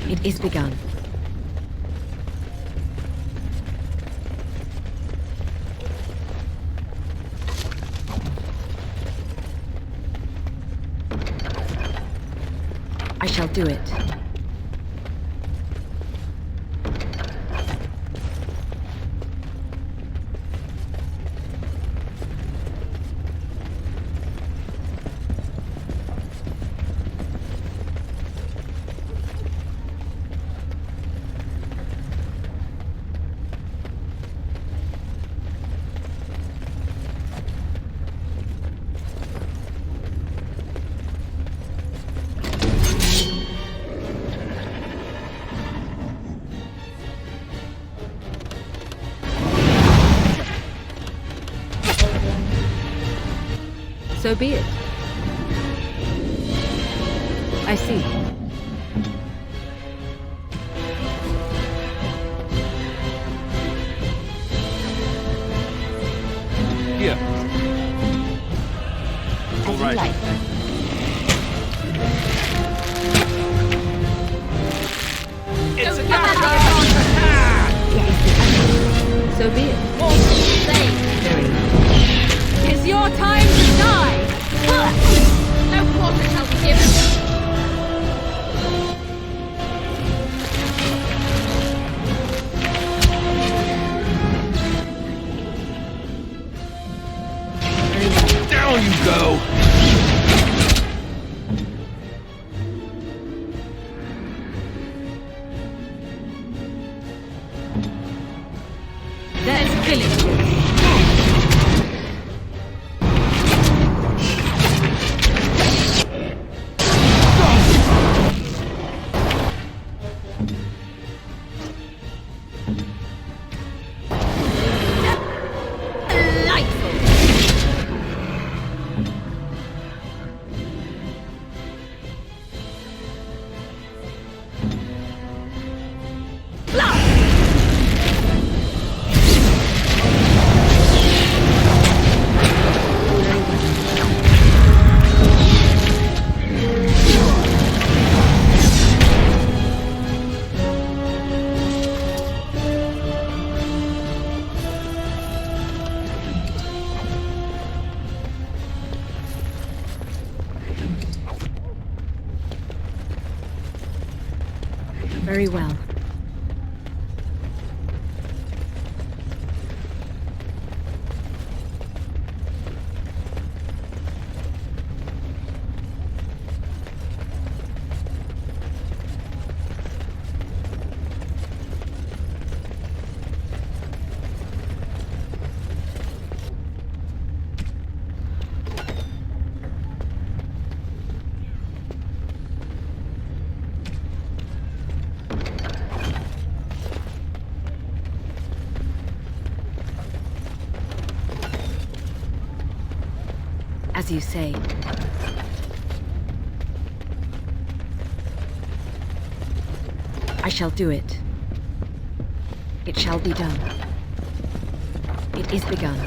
It is begun. I shall do it. So be it. I see. Here. All right. Like. It's a So be it. Very well. It's your time to die! No quarter shall be given! Down you go! There's village. Very well. As you say. I shall do it. It shall be done. It is begun.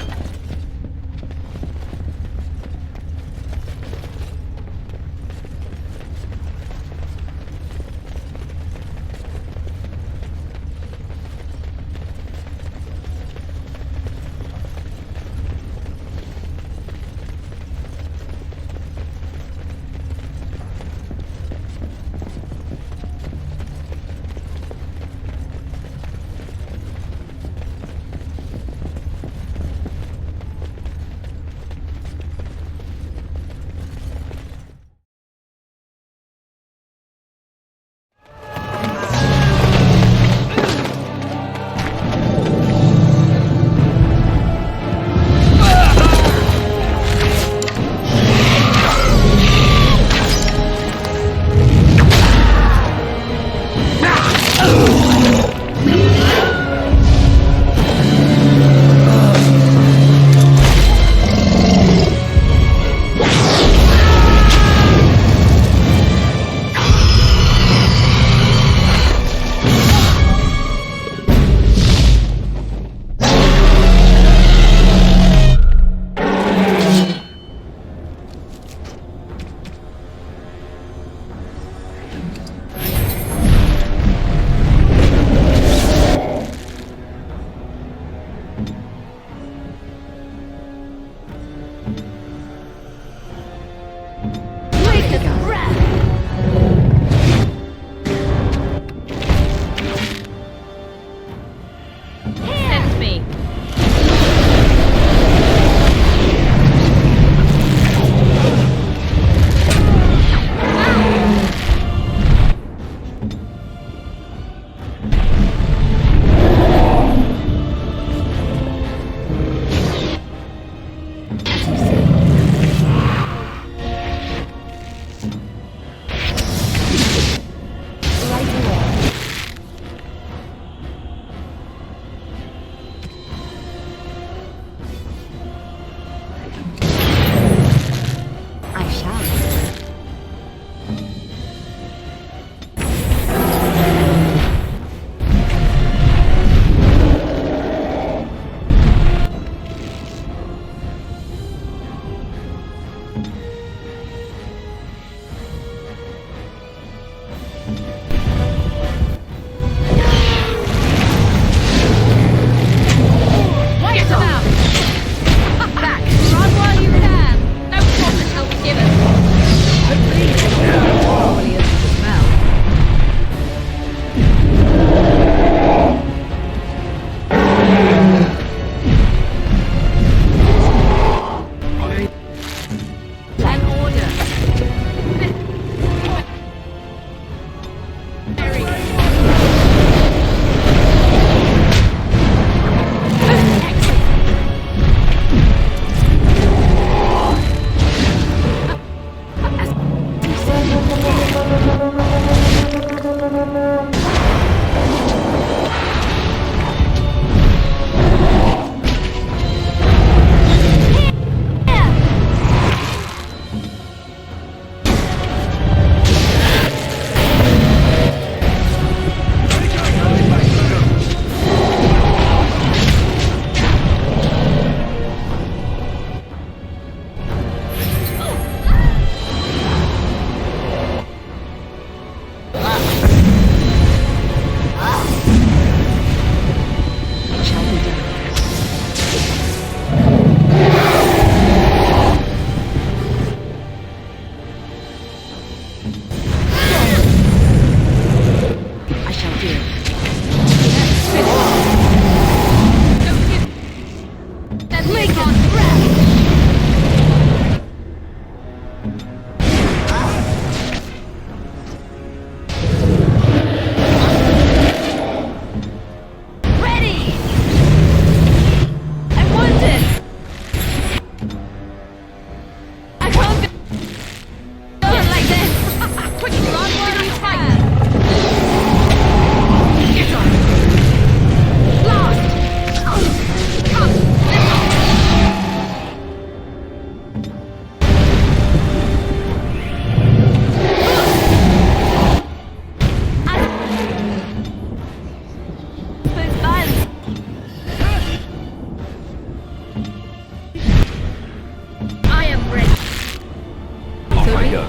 go.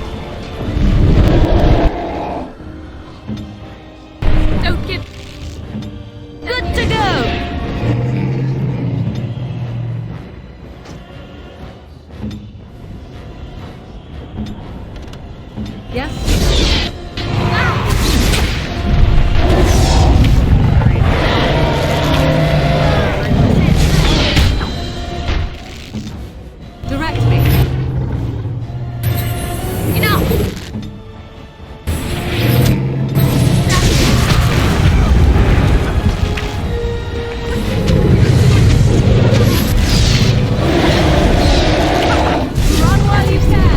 Don't give... Good to go! Yes? Direct me. Enough! Run while you can!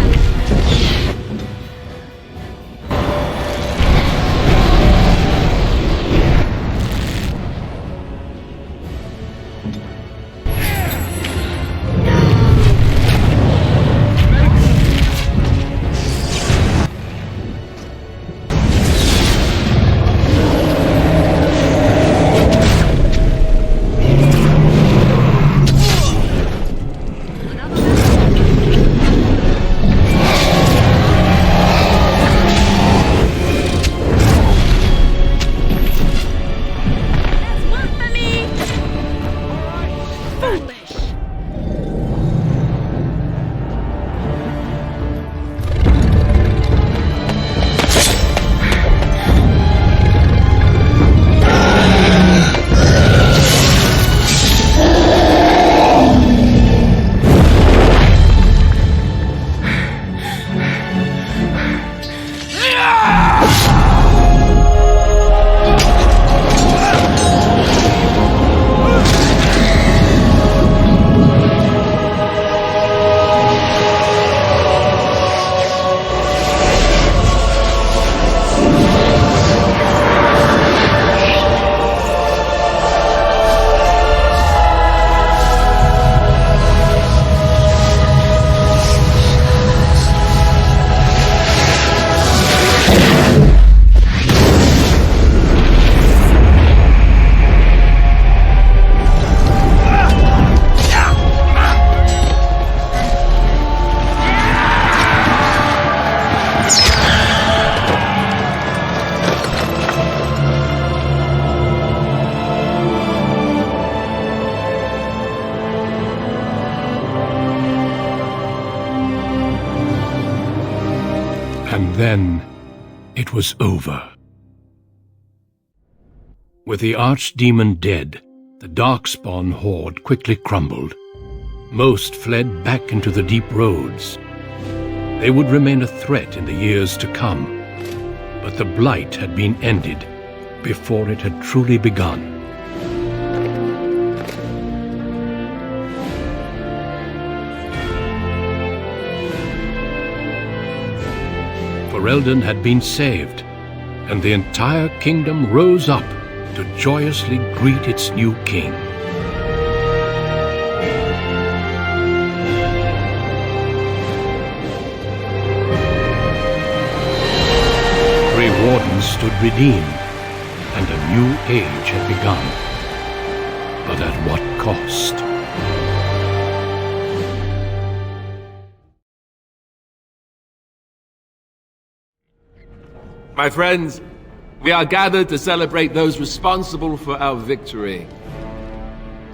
And then it was over. With the archdemon dead, the Darkspawn horde quickly crumbled. Most fled back into the deep roads. They would remain a threat in the years to come, but the blight had been ended before it had truly begun. Ferelden had been saved, and the entire kingdom rose up to joyously greet its new king. Grey Wardens stood redeemed, and a new age had begun. But at what cost? My friends, we are gathered to celebrate those responsible for our victory.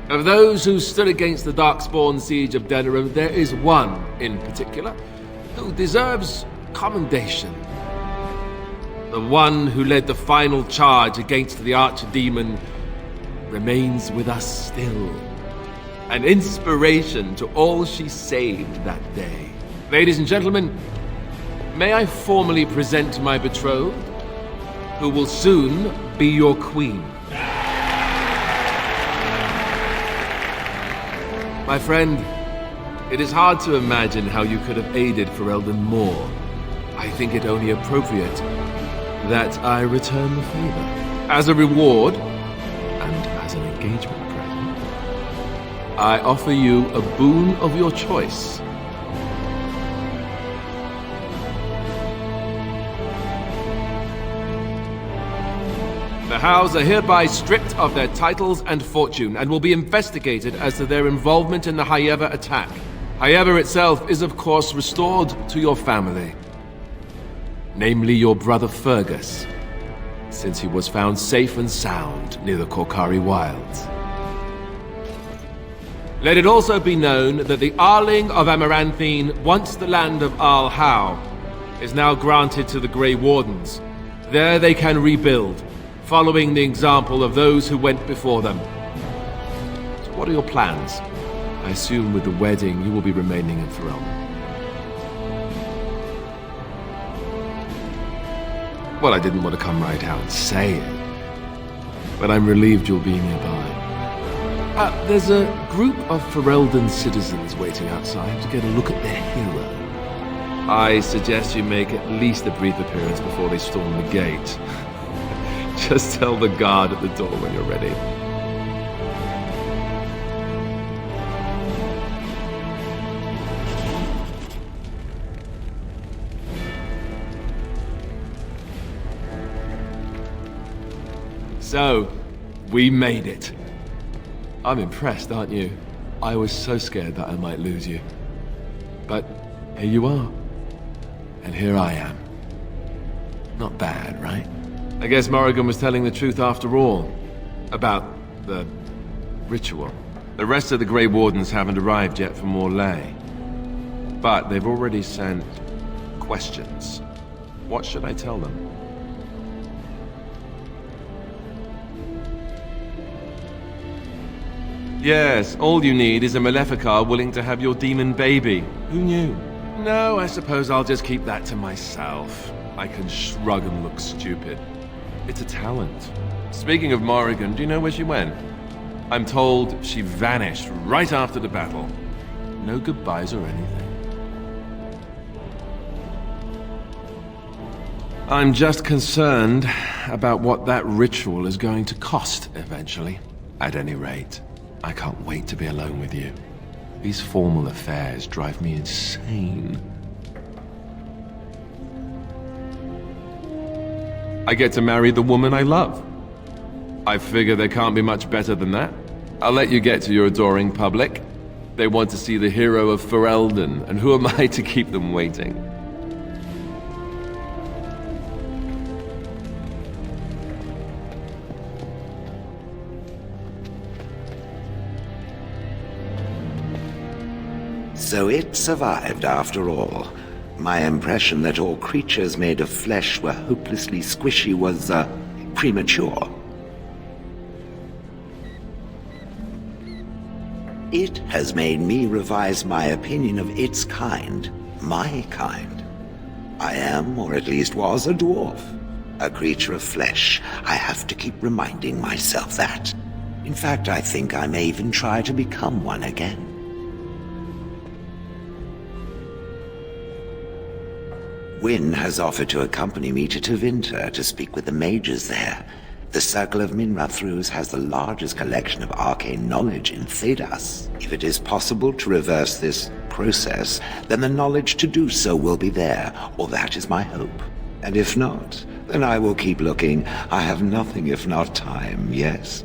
Of those who stood against the Darkspawn siege of Denerim, there is one in particular who deserves commendation. The one who led the final charge against the Archdemon remains with us still. An inspiration to all she saved that day. Ladies and gentlemen, may I formally present my betrothed, who will soon be your queen. My friend, it is hard to imagine how you could have aided Ferelden more. I think it only appropriate that I return the favor. As a reward, and as an engagement present, I offer you a boon of your choice. The House are hereby stripped of their titles and fortune, and will be investigated as to their involvement in the Haeva attack. Haeva itself is of course restored to your family. namely your brother Fergus, since he was found safe and sound near the Korkari Wilds. Let it also be known that the Arling of Amaranthine, once the land of Arl Howe, is now granted to the Grey Wardens. There they can rebuild, following the example of those who went before them. So what are your plans? I assume with the wedding you will be remaining in Ferelden. Well, I didn't want to come right out and say it, but I'm relieved you'll be nearby. There's a group of Ferelden citizens waiting outside to get a look at their hero. I suggest you make at least a brief appearance before they storm the gate. Just tell the guard at the door when you're ready. So, we made it. I'm impressed, aren't you? I was so scared that I might lose you. But here you are. And here I am. Not bad, right? I guess Morrigan was telling the truth after all. About the ritual. The rest of the Grey Wardens haven't arrived yet from Orlais. But they've already sent questions. What should I tell them? Yes, all you need is a Maleficar willing to have your demon baby. Who knew? No, I suppose I'll just keep that to myself. I can shrug and look stupid. It's a talent. Speaking of Morrigan, do you know where she went? I'm told she vanished right after the battle. No goodbyes or anything. I'm just concerned about what that ritual is going to cost eventually. At any rate, I can't wait to be alone with you. These formal affairs drive me insane. I get to marry the woman I love. I figure there can't be much better than that. I'll let you get to your adoring public. They want to see the hero of Ferelden, and who am I to keep them waiting? So it survived after all. My impression that all creatures made of flesh were hopelessly squishy was, premature. It has made me revise my opinion of its kind. My kind. I am, or at least was, a dwarf. A creature of flesh. I have to keep reminding myself that. In fact, I think I may even try to become one again. Wynne has offered to accompany me to Tevinter to speak with the mages there. The Circle of Minrathrus has the largest collection of arcane knowledge in Thedas. If it is possible to reverse this process, then the knowledge to do so will be there, or that is my hope. And if not, then I will keep looking. I have nothing if not time, yes?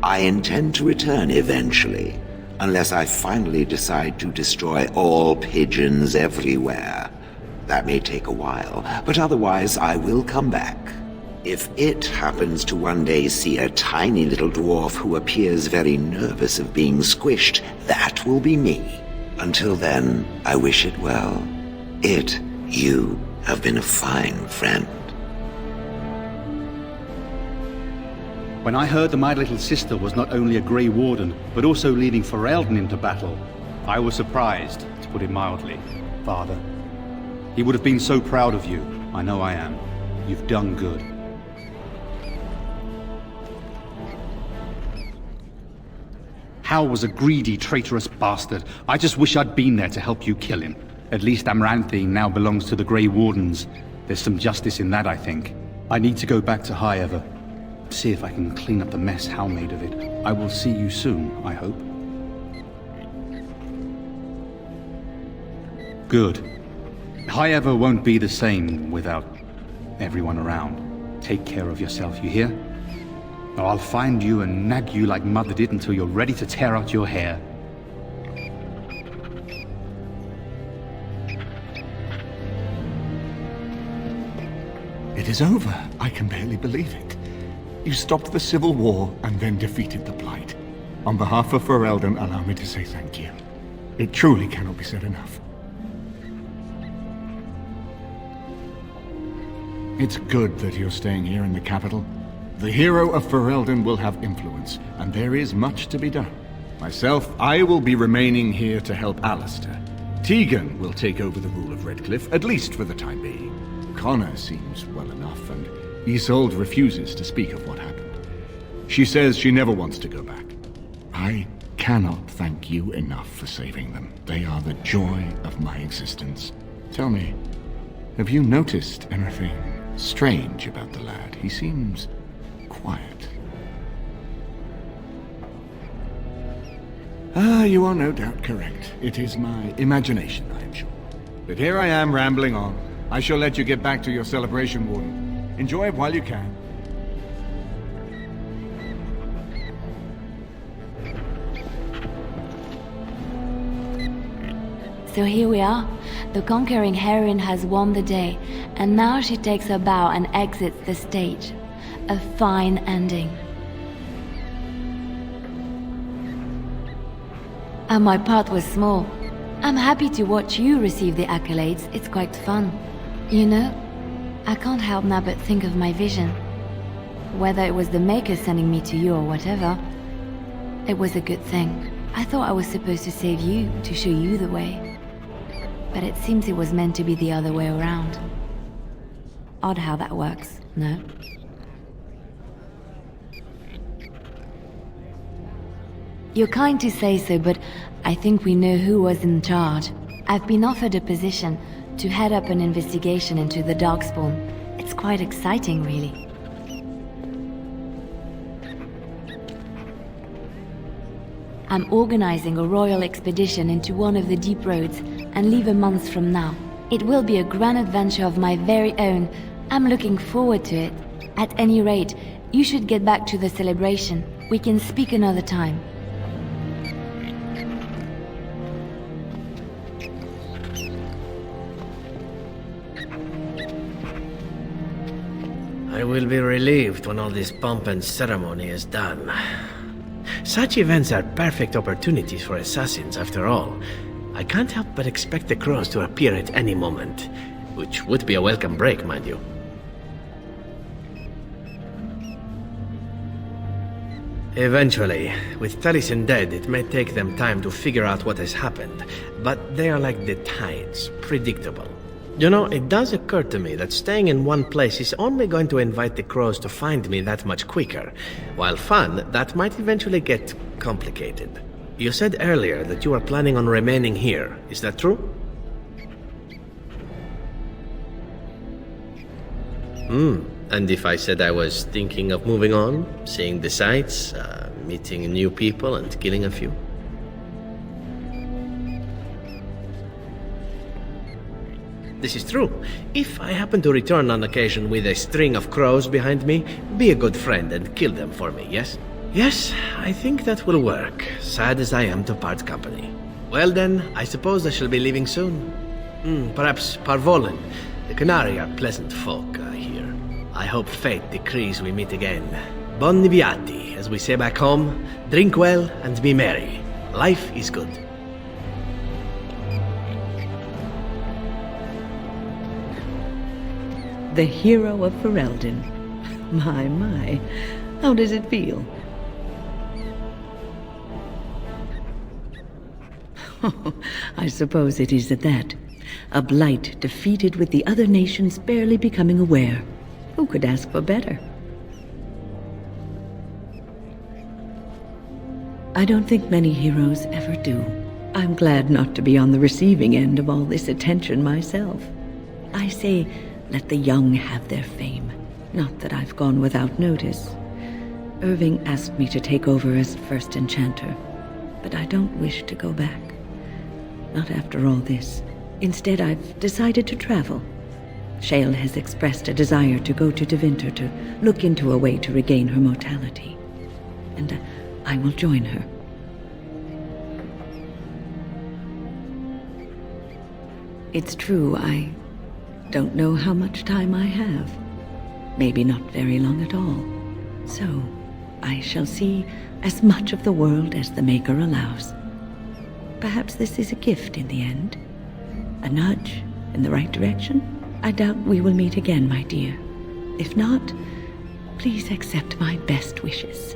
I intend to return eventually, unless I finally decide to destroy all pigeons everywhere. That may take a while, but otherwise I will come back. If it happens to one day see a tiny little dwarf who appears very nervous of being squished, that will be me. Until then, I wish it well. You have been a fine friend. When I heard that my little sister was not only a Grey Warden, but also leading Ferelden into battle, I was surprised, to put it mildly, Father. He would have been so proud of you. I know I am. You've done good. Hal was a greedy, traitorous bastard. I just wish I'd been there to help you kill him. At least Amaranthine now belongs to the Grey Wardens. There's some justice in that, I think. I need to go back to High Ever. See if I can clean up the mess Hal made of it. I will see you soon, I hope. Good. High Ever won't be the same without everyone around. Take care of yourself, you hear? Or I'll find you and nag you like Mother did until you're ready to tear out your hair. It is over. I can barely believe it. You stopped the Civil War and then defeated the Blight. On behalf of Ferelden, allow me to say thank you. It truly cannot be said enough. It's good that you're staying here in the capital. The hero of Ferelden will have influence, and there is much to be done. Myself, I will be remaining here to help Alistair. Tegan will take over the rule of Redcliffe, at least for the time being. Connor seems well enough, and Isolde refuses to speak of what happened. She says she never wants to go back. I cannot thank you enough for saving them. They are the joy of my existence. Tell me, have you noticed anything strange about the lad? He seems quiet. Ah, you are no doubt correct. It is my imagination, I am sure. But here I am rambling on. I shall let you get back to your celebration, Warden. Enjoy it while you can. So here we are. The conquering heroine has won the day, and now she takes her bow and exits the stage. A fine ending. And my part was small. I'm happy to watch you receive the accolades. It's quite fun. You know, I can't help now but think of my vision. Whether it was the Maker sending me to you or whatever, it was a good thing. I thought I was supposed to save you, to show you the way. But it seems it was meant to be the other way around. Odd how that works, no? You're kind to say so, but I think we know who was in charge. I've been offered a position to head up an investigation into the Darkspawn. It's quite exciting, really. I'm organizing a royal expedition into one of the deep roads and leave a month from now. It will be a grand adventure of my very own. I'm looking forward to it. At any rate, you should get back to the celebration. We can speak another time. I will be relieved when all this pomp and ceremony is done. Such events are perfect opportunities for assassins, after all. I can't help but expect the crows to appear at any moment, which would be a welcome break, mind you. Eventually, with Taliesin dead, it may take them time to figure out what has happened, but they are like the tides, predictable. You know, it does occur to me that staying in one place is only going to invite the crows to find me that much quicker. While fun, that might eventually get complicated. You said earlier that you are planning on remaining here. Is that true? And if I said I was thinking of moving on, seeing the sights, meeting new people and killing a few? This is true. If I happen to return on occasion with a string of crows behind me, be a good friend and kill them for me, yes? Yes, I think that will work, sad as I am to part company. Well then, I suppose I shall be leaving soon. Perhaps Parvolen. The Canary are pleasant folk, I hear. I hope fate decrees we meet again. Bon niviati, as we say back home. Drink well and be merry. Life is good. The hero of Ferelden. My. How does it feel? I suppose it is at that. A blight defeated with the other nations barely becoming aware. Who could ask for better? I don't think many heroes ever do. I'm glad not to be on the receiving end of all this attention myself. I say, let the young have their fame. Not that I've gone without notice. Irving asked me to take over as first enchanter, but I don't wish to go back. Not after all this. Instead, I've decided to travel. Shale has expressed a desire to go to Devinter to look into a way to regain her mortality. And I will join her. It's true, I don't know how much time I have. Maybe not very long at all. So, I shall see as much of the world as the Maker allows. Perhaps this is a gift in the end. A nudge in the right direction? I doubt we will meet again, my dear. If not, please accept my best wishes.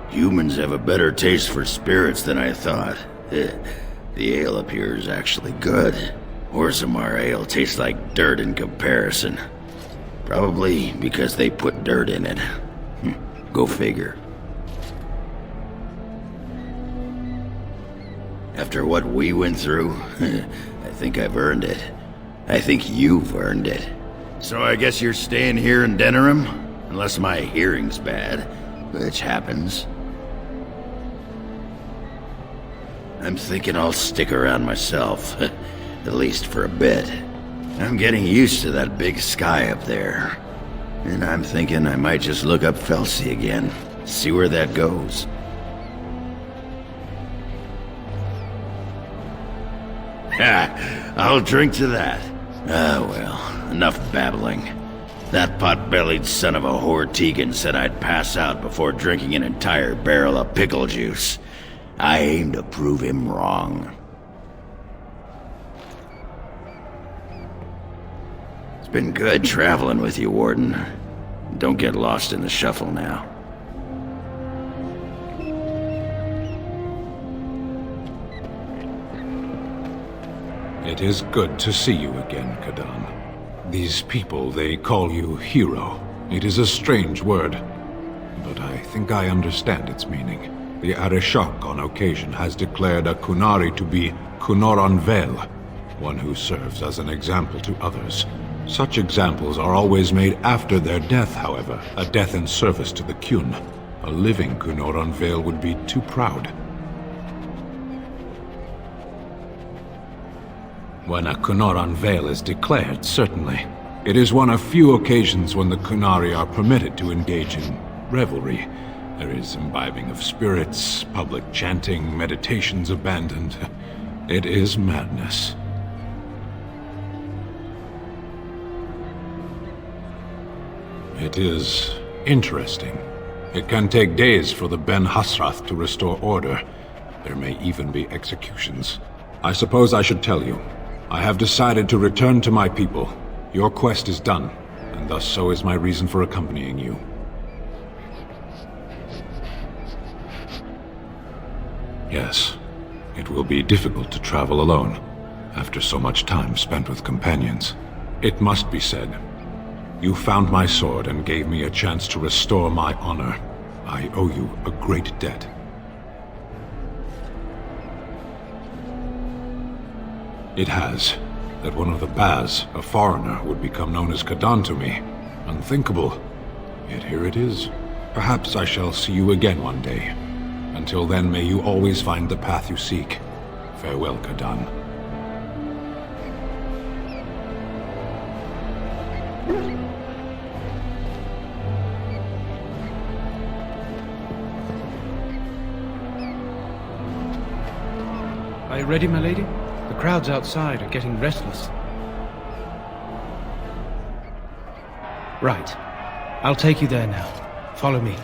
Humans have a better taste for spirits than I thought. The ale up here is actually good. Orzammar ale tastes like dirt in comparison. Probably because they put dirt in it. Go figure. After what we went through, I think I've earned it. I think you've earned it. So I guess you're staying here in Denerim? Unless my hearing's bad, which happens. I'm thinking I'll stick around myself, at least for a bit. I'm getting used to that big sky up there. And I'm thinking I might just look up Felsi again, see where that goes. Ha! I'll drink to that. Ah, well, enough babbling. That pot-bellied son of a whore Tegan said I'd pass out before drinking an entire barrel of pickle juice. I aim to prove him wrong. It's been good traveling with you, Warden. Don't get lost in the shuffle now. It is good to see you again, Kadan. These people, they call you hero. It is a strange word, but I think I understand its meaning. The Arishok on occasion has declared a Kunari to be Kunoran Vel, one who serves as an example to others. Such examples are always made after their death, however, a death in service to the Kyun. A living Kunoran Vel would be too proud. When a Kunoran Vel is declared, certainly. It is one of few occasions when the Kunari are permitted to engage in revelry. There is imbibing of spirits, public chanting, meditations abandoned. It is madness. It is interesting. It can take days for the Ben Hasrath to restore order. There may even be executions. I suppose I should tell you. I have decided to return to my people. Your quest is done, and thus so is my reason for accompanying you. Yes, it will be difficult to travel alone, after so much time spent with companions. It must be said, you found my sword and gave me a chance to restore my honor. I owe you a great debt. It has, that one of the Baz, a foreigner, would become known as Kadan to me. Unthinkable. Yet here it is. Perhaps I shall see you again one day. Until then, may you always find the path you seek. Farewell, Kadan. Are you ready, my lady? The crowds outside are getting restless. Right. I'll take you there now. Follow me.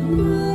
Ooh.